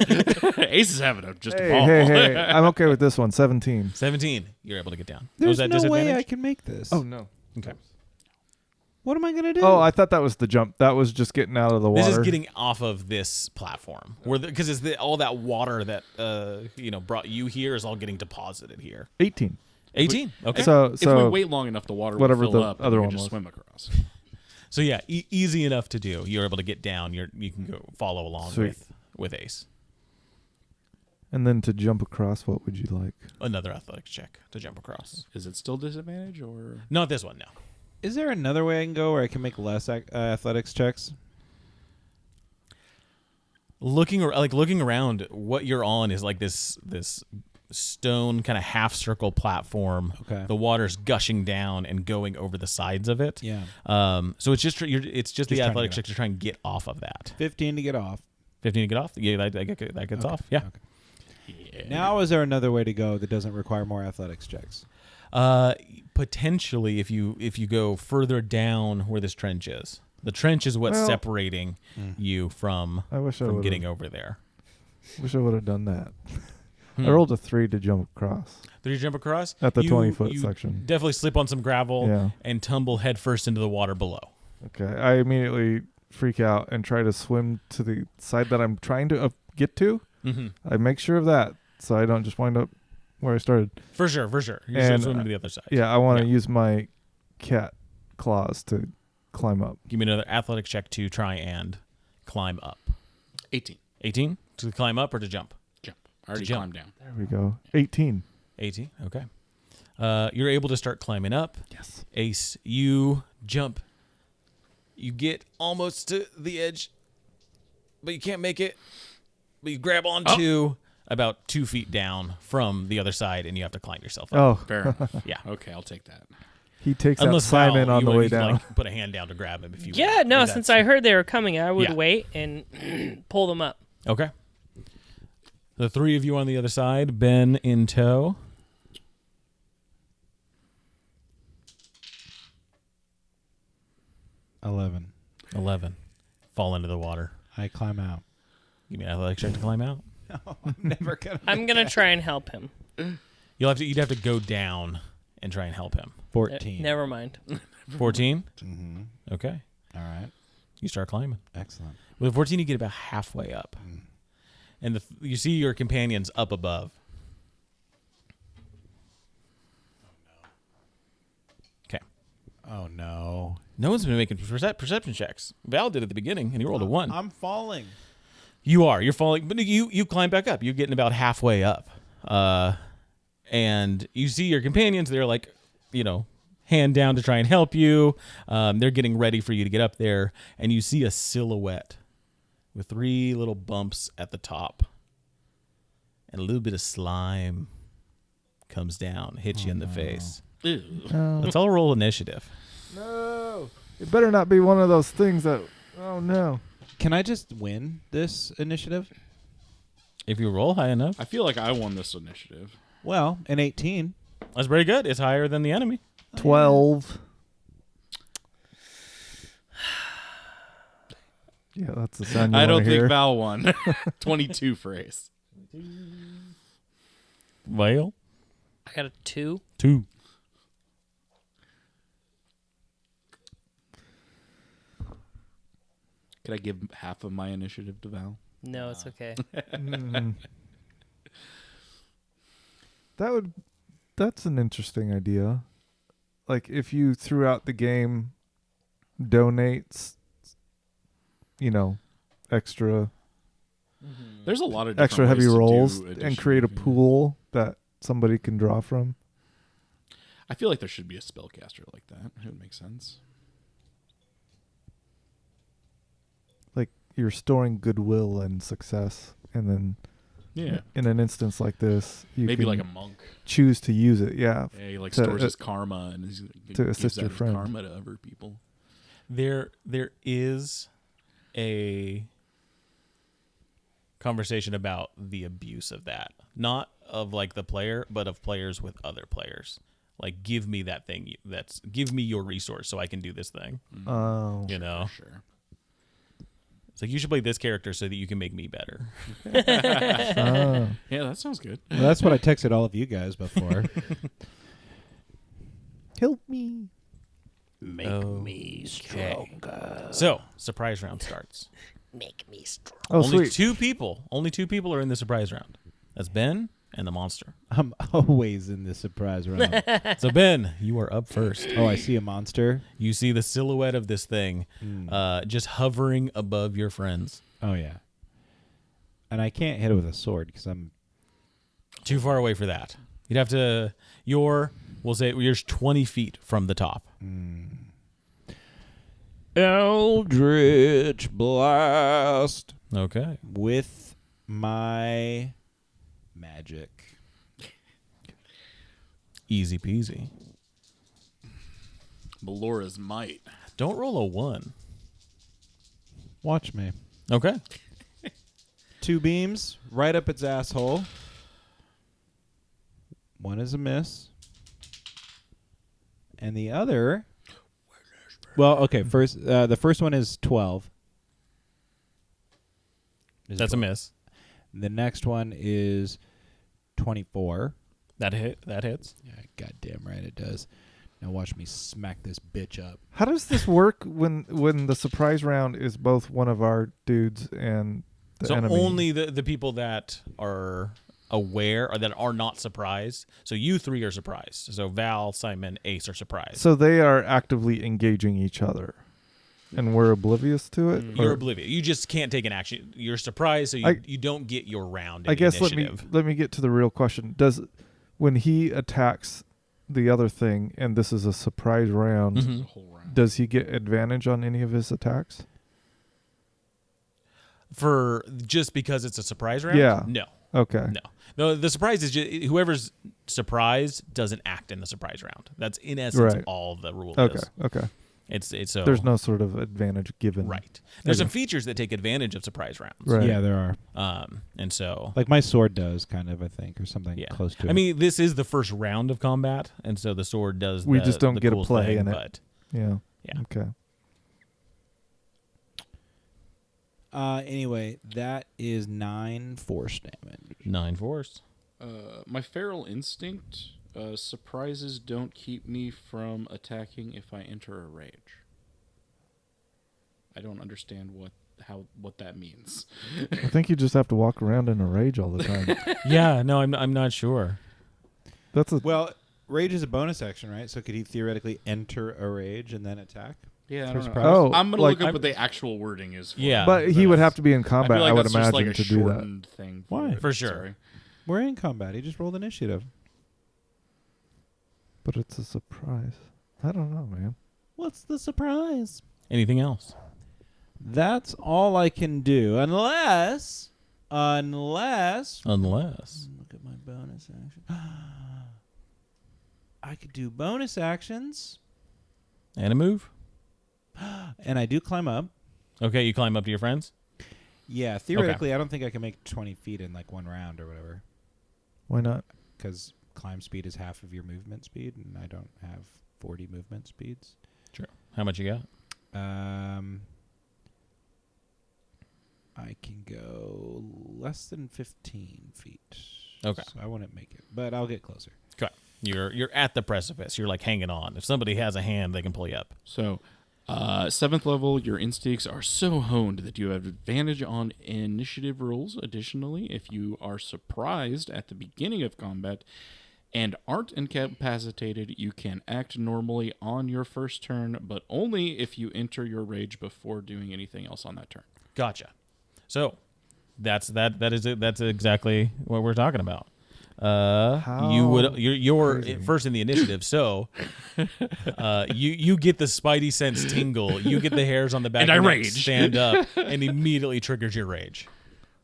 Speaker 3: Ace is having just a
Speaker 2: Hey,
Speaker 3: ball.
Speaker 2: hey, I'm okay with this one. 17.
Speaker 5: 17. You're able to get down.
Speaker 6: There's
Speaker 5: Was that
Speaker 6: no way I
Speaker 5: disadvantage?
Speaker 6: can make this.
Speaker 2: Oh no.
Speaker 5: Okay.
Speaker 6: What am I gonna do?
Speaker 2: Oh, I thought that was the jump. That was just getting out of the water.
Speaker 5: This is getting off of this platform, where because it's all that water that brought you here is all getting deposited here.
Speaker 2: 18.
Speaker 5: 18. Okay.
Speaker 2: So
Speaker 3: If we wait long enough, the water
Speaker 2: whatever
Speaker 3: will fill
Speaker 2: the
Speaker 3: up.
Speaker 2: other
Speaker 3: and we
Speaker 2: one
Speaker 3: can just
Speaker 2: was.
Speaker 3: swim across.
Speaker 5: So yeah, easy enough to do. You're able to get down. You can go follow along
Speaker 2: Sweet.
Speaker 5: with Ace.
Speaker 2: And then to jump across, what would you like?
Speaker 5: Another athletics check to jump across.
Speaker 3: Is it still disadvantage or?
Speaker 5: Not this one. No.
Speaker 6: Is there another way I can go where I can make less athletics checks?
Speaker 5: Looking around, what you're on is like this stone kind of half circle platform.
Speaker 6: Okay.
Speaker 5: The water's gushing down and going over the sides of it.
Speaker 6: Yeah.
Speaker 5: So it's just the
Speaker 6: Just trying to
Speaker 5: athletics
Speaker 6: get
Speaker 5: check to try and get off of that.
Speaker 6: 15 to get off.
Speaker 5: 15 to get off. Yeah, that gets off. Yeah.
Speaker 6: Okay.
Speaker 3: Yeah.
Speaker 6: Now, is there another way to go that doesn't require more athletics checks?
Speaker 5: Potentially, if you go further down where this trench is. The trench is what's
Speaker 2: Well-
Speaker 5: separating you from
Speaker 2: I wish I would
Speaker 5: getting over there.
Speaker 2: Wish I would have done that. I rolled a 3 to jump across.
Speaker 5: Did you jump across?
Speaker 2: At the
Speaker 5: You-
Speaker 2: 20-foot
Speaker 5: you
Speaker 2: section.
Speaker 5: Definitely slip on some gravel
Speaker 2: Yeah.
Speaker 5: and tumble headfirst into the water below.
Speaker 2: Okay. I immediately freak out and try to swim to the side that I'm trying to get to.
Speaker 5: Mm-hmm.
Speaker 2: I make sure of that so I don't just wind up where I started.
Speaker 5: For sure. You
Speaker 2: And,
Speaker 5: should swim to the other side.
Speaker 2: Yeah, I want to
Speaker 5: Yeah.
Speaker 2: use my cat claws to climb up.
Speaker 5: Give me another athletics check to try and climb up.
Speaker 3: 18.
Speaker 5: 18 to climb up or to jump?
Speaker 3: Jump. I already
Speaker 5: jump.
Speaker 3: climbed down.
Speaker 2: There we go. 18.
Speaker 5: 18. Okay. You're able to start climbing up.
Speaker 2: Yes.
Speaker 5: Ace, you jump. You get almost to the edge, but you can't make it. But you grab onto about 2 feet down from the other side, and you have to climb yourself up.
Speaker 2: Oh,
Speaker 3: Fair enough.
Speaker 5: Yeah.
Speaker 3: Okay, I'll take that.
Speaker 2: he takes out
Speaker 5: Unless
Speaker 2: Simon
Speaker 5: Val,
Speaker 2: on the
Speaker 5: you
Speaker 2: way
Speaker 5: can,
Speaker 2: down.
Speaker 5: like, put a hand down to grab him if you
Speaker 4: Yeah,
Speaker 5: want.
Speaker 4: no,
Speaker 5: If
Speaker 4: since
Speaker 5: that's-
Speaker 4: I heard they were coming, I would
Speaker 5: Yeah.
Speaker 4: wait and pull them up.
Speaker 5: Okay. The three of you on the other side, Ben in tow.
Speaker 6: $11.
Speaker 5: 11. Fall into the water.
Speaker 6: I climb out.
Speaker 5: Give me an athletics check to climb out.
Speaker 6: I'm never gonna.
Speaker 4: I'm gonna try and help him.
Speaker 5: You'd have to go down and try and help him.
Speaker 6: 14.
Speaker 4: Never mind.
Speaker 5: 14?
Speaker 6: Mm-hmm.
Speaker 5: Okay.
Speaker 6: All right.
Speaker 5: You start climbing.
Speaker 6: Excellent.
Speaker 5: With 14, you get about halfway up. And you see your companions up above. Okay.
Speaker 6: Oh no.
Speaker 5: No one's been making perception checks. Val did at the beginning, and he rolled a 1.
Speaker 6: I'm falling.
Speaker 5: You're falling, but you climb back up. You're getting about halfway up. And you see your companions, they're like, hand down to try and help you. They're getting ready for you to get up there. And you see a silhouette with 3 little bumps at the top. And a little bit of slime comes down, hits you in the face.
Speaker 3: Ew.
Speaker 2: No.
Speaker 5: Let's all roll initiative.
Speaker 2: No. It better not be one of those things that. Oh, no.
Speaker 6: Can I just win this initiative?
Speaker 5: If you roll high enough,
Speaker 3: I feel like I won this initiative.
Speaker 6: Well, an 18.
Speaker 5: that's pretty good. It's higher than the enemy.
Speaker 2: 12. Yeah, that's the sound you
Speaker 3: I don't
Speaker 2: wanna hear.
Speaker 3: think Val won. 22 for Ace.
Speaker 5: Well,
Speaker 4: I got a 2.
Speaker 5: 2.
Speaker 3: Could I give half of my initiative to Val?
Speaker 4: No, it's okay.
Speaker 2: Mm. That's an interesting idea. Like if you throughout the game donates, extra
Speaker 3: There's a lot of
Speaker 2: extra
Speaker 3: different
Speaker 2: heavy
Speaker 3: ways to
Speaker 2: rolls
Speaker 3: do
Speaker 2: and create a
Speaker 3: initiative.
Speaker 2: pool that somebody can draw from.
Speaker 3: I feel like there should be a spellcaster like that. It would make sense.
Speaker 2: Like you're storing goodwill and success, and then
Speaker 3: Yeah.
Speaker 2: in an instance like this, you
Speaker 3: Maybe
Speaker 2: can
Speaker 3: like a monk.
Speaker 2: choose to use it. Yeah.
Speaker 3: Yeah, he like
Speaker 2: to,
Speaker 3: stores his karma and
Speaker 2: to
Speaker 3: gives
Speaker 2: assist
Speaker 3: out
Speaker 2: your
Speaker 3: his
Speaker 2: friend.
Speaker 3: karma to other people.
Speaker 5: There is a conversation about the abuse of that. Not of like the player, but of players with other players. Like, give me that thing. Give me your resource so I can do this thing.
Speaker 2: Oh.
Speaker 5: You know?
Speaker 3: Sure.
Speaker 5: It's like, you should play this character so that you can make me better.
Speaker 2: Oh.
Speaker 3: Yeah, that sounds good.
Speaker 6: Well, that's what I texted all of you guys before.
Speaker 2: Help me.
Speaker 5: Make me stronger. So, surprise round starts.
Speaker 4: Make me strong.
Speaker 2: Oh,
Speaker 5: Only
Speaker 2: sweet.
Speaker 5: two people are in the surprise round. That's Ben and the monster.
Speaker 6: I'm always in the surprise round.
Speaker 5: So, Ben, you are up first.
Speaker 6: Oh, I see a monster.
Speaker 5: You see the silhouette of this thing just hovering above your friends.
Speaker 6: Oh, yeah. And I can't hit it with a sword because I'm...
Speaker 5: Too far away for that. You'd have to... We'll say you're 20 feet from the top.
Speaker 6: Eldritch Blast.
Speaker 5: Okay.
Speaker 6: With my magic.
Speaker 5: Easy peasy.
Speaker 3: Melora's might.
Speaker 5: Don't roll a 1.
Speaker 6: Watch me.
Speaker 5: Okay.
Speaker 6: 2 beams right up its asshole. 1 is a miss. And the other... Well, okay, first the first one is 12.
Speaker 5: That's a miss.
Speaker 6: The next one is 24.
Speaker 5: That hits.
Speaker 6: Yeah, goddamn right it does. Now watch me smack this bitch up.
Speaker 2: How does this work when the surprise round is both one of our dudes and the
Speaker 5: So
Speaker 2: enemy?
Speaker 5: only the people that are aware or that are not surprised. So you 3 are surprised. So Val, Simon, Ace are surprised.
Speaker 2: So they are actively engaging each other, and we're oblivious to it.
Speaker 5: You're
Speaker 2: Or-
Speaker 5: oblivious. You just can't take an action. You're surprised, so you don't get your round.
Speaker 2: I guess
Speaker 5: initiative.
Speaker 2: let me get to the real question. When he attacks the other thing, and this is a surprise round,
Speaker 5: Mhm.
Speaker 3: The whole round.
Speaker 2: does he get advantage on any of his attacks?
Speaker 5: For just because it's a surprise round.
Speaker 2: Yeah.
Speaker 5: No.
Speaker 2: Okay.
Speaker 5: No. The surprise is just whoever's surprised doesn't act in the surprise round. That's in essence
Speaker 2: Right.
Speaker 5: all the rule
Speaker 2: Okay.
Speaker 5: is.
Speaker 2: Okay.
Speaker 5: It's so
Speaker 2: There's no sort of advantage given.
Speaker 5: right. There's
Speaker 2: Okay.
Speaker 5: some features that take advantage of surprise rounds.
Speaker 2: Right.
Speaker 6: Yeah, there are.
Speaker 5: And so
Speaker 6: Like my sword does, kind of, I think, or something
Speaker 5: yeah.
Speaker 6: close to it.
Speaker 5: I mean, this is the first round of combat, and so the sword does.
Speaker 2: We
Speaker 5: the-
Speaker 2: just don't
Speaker 5: the
Speaker 2: get a
Speaker 5: cool
Speaker 2: play
Speaker 5: thing,
Speaker 2: in it.
Speaker 5: But
Speaker 2: Yeah.
Speaker 5: Yeah.
Speaker 2: Okay.
Speaker 6: Anyway, that is 9 force damage.
Speaker 5: 9 force.
Speaker 3: My feral instinct, surprises don't keep me from attacking if I enter a rage. I don't understand what that means.
Speaker 2: I think you just have to walk around in a rage all the time.
Speaker 5: Yeah. No, I'm not sure.
Speaker 2: That's a
Speaker 6: Well, rage is a bonus action, right? So could he theoretically enter a rage and then attack?
Speaker 3: Yeah, I
Speaker 6: For
Speaker 3: don't know.
Speaker 6: surprise?
Speaker 2: Oh,
Speaker 3: I'm gonna
Speaker 2: like-
Speaker 3: look up what the actual wording is. For
Speaker 5: Yeah.
Speaker 3: it,
Speaker 2: but he would
Speaker 3: that's-
Speaker 2: have to be in
Speaker 3: I
Speaker 2: combat,
Speaker 3: feel like
Speaker 2: I would
Speaker 3: that's just
Speaker 2: imagine,
Speaker 3: like a
Speaker 2: to do that.
Speaker 3: shortened thing.
Speaker 6: Why?
Speaker 3: it.
Speaker 5: For sure.
Speaker 3: Sorry.
Speaker 6: We're in combat. He just rolled initiative.
Speaker 2: But it's a surprise. I don't know, man.
Speaker 6: What's the surprise?
Speaker 5: Anything else?
Speaker 6: That's all I can do, unless
Speaker 5: Unless.
Speaker 6: look at my bonus action. I could do bonus actions,
Speaker 5: And a move.
Speaker 6: and I do climb up.
Speaker 5: Okay, you climb up to your friends.
Speaker 6: Yeah, theoretically, I don't think I can make 20 feet in like one round or whatever,
Speaker 2: Why not?
Speaker 6: because climb speed is half of your movement speed, and I don't have 40 movement speeds.
Speaker 5: Sure. How much you got?
Speaker 6: I can go less than 15 feet.
Speaker 5: Okay.
Speaker 6: So I wouldn't make it, but I'll get closer.
Speaker 5: Okay. You're at the precipice. You're like hanging on. If somebody has a hand, they can pull you up.
Speaker 3: So, 7th level, your instincts are so honed that you have advantage on initiative rolls. Additionally, if you are surprised at the beginning of combat and aren't incapacitated, you can act normally on your first turn, but only if you enter your rage before doing anything else on that turn.
Speaker 5: Gotcha. So that's exactly what we're talking about. You're
Speaker 2: crazy.
Speaker 5: first in the initiative, so you get the spidey sense tingle. You get the hairs on the back
Speaker 3: And
Speaker 5: of
Speaker 3: I
Speaker 5: your neck
Speaker 3: rage.
Speaker 5: stand up, and immediately triggers your rage.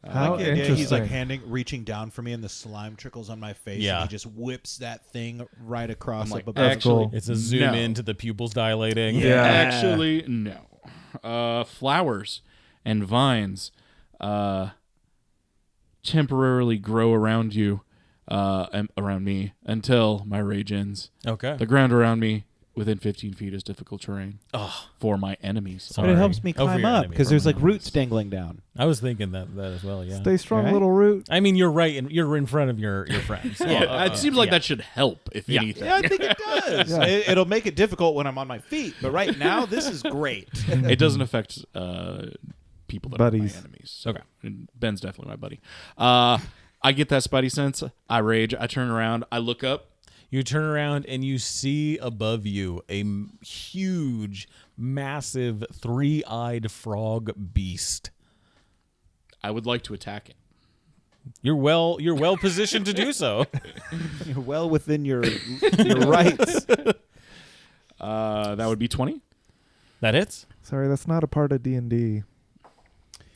Speaker 2: How
Speaker 6: I like the idea. He's like
Speaker 2: interesting.
Speaker 6: reaching down for me, and the slime trickles on my face.
Speaker 5: Yeah.
Speaker 6: And he just whips that thing right across.
Speaker 3: I'm like,
Speaker 6: up
Speaker 2: That's
Speaker 3: actually,
Speaker 2: cool.
Speaker 5: It's a zoom
Speaker 3: no.
Speaker 5: into the pupils dilating.
Speaker 2: Yeah.
Speaker 3: Actually, no. Flowers and vines temporarily grow around you, around me, until my rage ends.
Speaker 5: Okay.
Speaker 3: The ground around me within 15 feet is difficult terrain
Speaker 5: Oh,
Speaker 3: for my enemies.
Speaker 5: sorry.
Speaker 6: But it helps me
Speaker 5: Oh, for
Speaker 6: climb
Speaker 5: your
Speaker 6: up
Speaker 5: enemy,
Speaker 6: because
Speaker 5: for
Speaker 6: there's
Speaker 5: my
Speaker 6: like
Speaker 5: enemies.
Speaker 6: roots dangling down.
Speaker 5: I was thinking that as well. Yeah.
Speaker 2: Stay strong,
Speaker 6: Right?
Speaker 2: little root.
Speaker 5: I mean, you're right, and you're in front of your friends.
Speaker 3: It seems like
Speaker 5: yeah.
Speaker 3: that should help, if
Speaker 5: Yeah.
Speaker 3: anything.
Speaker 6: Yeah, I think it does.
Speaker 2: Yeah.
Speaker 6: It'll make it difficult when I'm on my feet, but right now this is great.
Speaker 3: It doesn't affect people that
Speaker 2: Buddies.
Speaker 3: are my enemies. So,
Speaker 5: Okay.
Speaker 3: and Ben's definitely my buddy. I get that spidey sense. I rage. I turn around. I look up.
Speaker 5: You turn around and you see above you a huge, massive, three-eyed frog beast.
Speaker 3: I would like to attack it.
Speaker 5: You're well positioned to do so.
Speaker 6: You're well within your rights.
Speaker 3: That would be 20.
Speaker 5: That hits.
Speaker 2: Sorry, that's not a part of D&D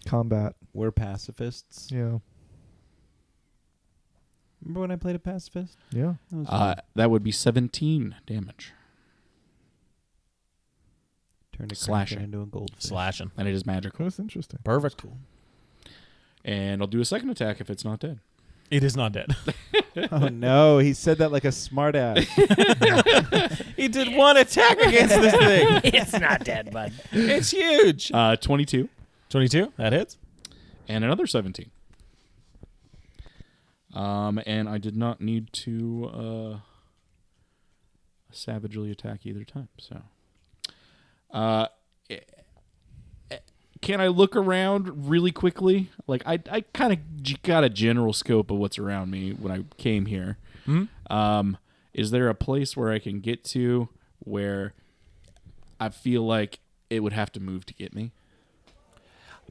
Speaker 2: combat.
Speaker 6: We're pacifists.
Speaker 2: Yeah.
Speaker 6: Remember when I played a pacifist?
Speaker 2: Yeah.
Speaker 6: That was fun.
Speaker 3: That would be 17 damage.
Speaker 6: Turned a
Speaker 3: slashing.
Speaker 6: kraken into a goldfish.
Speaker 5: Slashing.
Speaker 3: And it is magical.
Speaker 2: That's interesting.
Speaker 5: Perfect.
Speaker 3: And I'll do a second attack if it's not dead.
Speaker 5: It is not dead.
Speaker 6: Oh no, he said that like a smart ass.
Speaker 5: He did one attack against this thing.
Speaker 4: It's not dead, bud.
Speaker 5: It's huge.
Speaker 3: 22.
Speaker 5: 22. That hits.
Speaker 3: And another 17. And I did not need to savagely attack either time. So, can I look around really quickly? Like I kind of got a general scope of what's around me when I came here.
Speaker 5: Mm-hmm.
Speaker 3: Is there a place where I can get to where I feel like it would have to move to get me?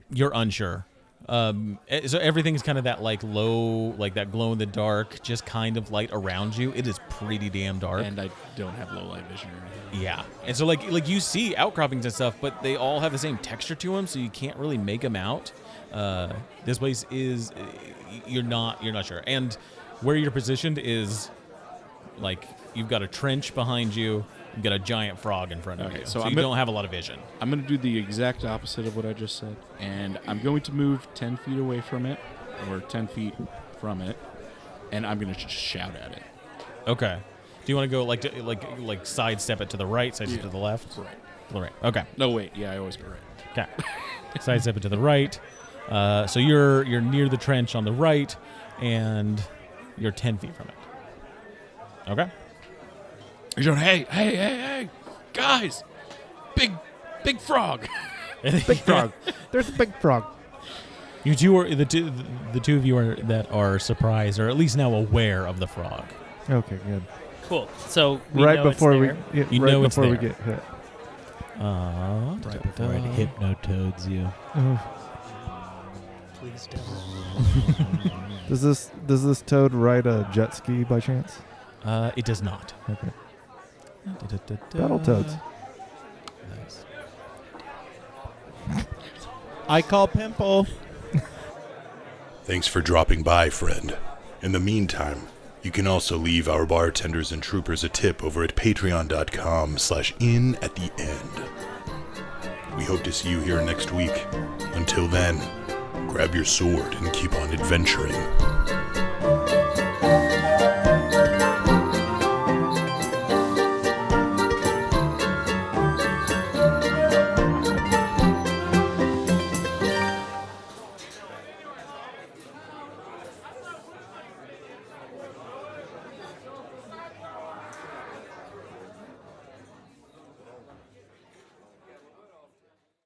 Speaker 5: You're unsure. So everything's kind of that like low, like that glow in the dark, just kind of light around you. It is pretty damn dark.
Speaker 3: And I don't have low light vision or anything.
Speaker 5: Yeah, and so like you see outcroppings and stuff, but they all have the same texture to them, so you can't really make them out. This place is you're not sure, and where you're positioned is like you've got a trench behind you, you've got a giant frog in front of
Speaker 3: Okay,
Speaker 5: you,
Speaker 3: so
Speaker 5: so
Speaker 3: I'm
Speaker 5: you
Speaker 3: gonna-
Speaker 5: don't have a lot of vision.
Speaker 3: I'm going to do the exact opposite of what I just said, and I'm going to move 10 feet away from it, or 10 feet from it, and I'm going to just shout at it.
Speaker 5: Okay. Do you want to go like sidestep it to the right, sidestep it to the left?
Speaker 3: Right.
Speaker 5: To the right. Okay.
Speaker 3: No, wait. Yeah, I always go right.
Speaker 5: Okay. Sidestep it to the right. So you're near the trench on the right, and you're 10 feet from it. Okay.
Speaker 3: You're going, hey, guys, big frog.
Speaker 2: Big frog. There's a big frog.
Speaker 5: You two are the two of you are that are surprised, or at least now aware of the frog.
Speaker 2: Okay, good.
Speaker 4: Cool. So we
Speaker 2: Right
Speaker 4: know
Speaker 2: before
Speaker 4: it's
Speaker 2: we
Speaker 4: there.
Speaker 5: You
Speaker 2: right
Speaker 5: know it's
Speaker 2: before we
Speaker 5: there.
Speaker 2: get hit.
Speaker 6: Right before it hypnotoads you.
Speaker 4: Please don't.
Speaker 2: Does this toad ride a jet ski by chance?
Speaker 5: It does not.
Speaker 2: Okay. Battle toads.
Speaker 6: I call Pimple.
Speaker 1: Thanks for dropping by, friend. In the meantime, you can also leave our bartenders and troopers a tip over at patreon.com/in@the-end. We hope to see you here next week. Until then, grab your sword and keep on adventuring.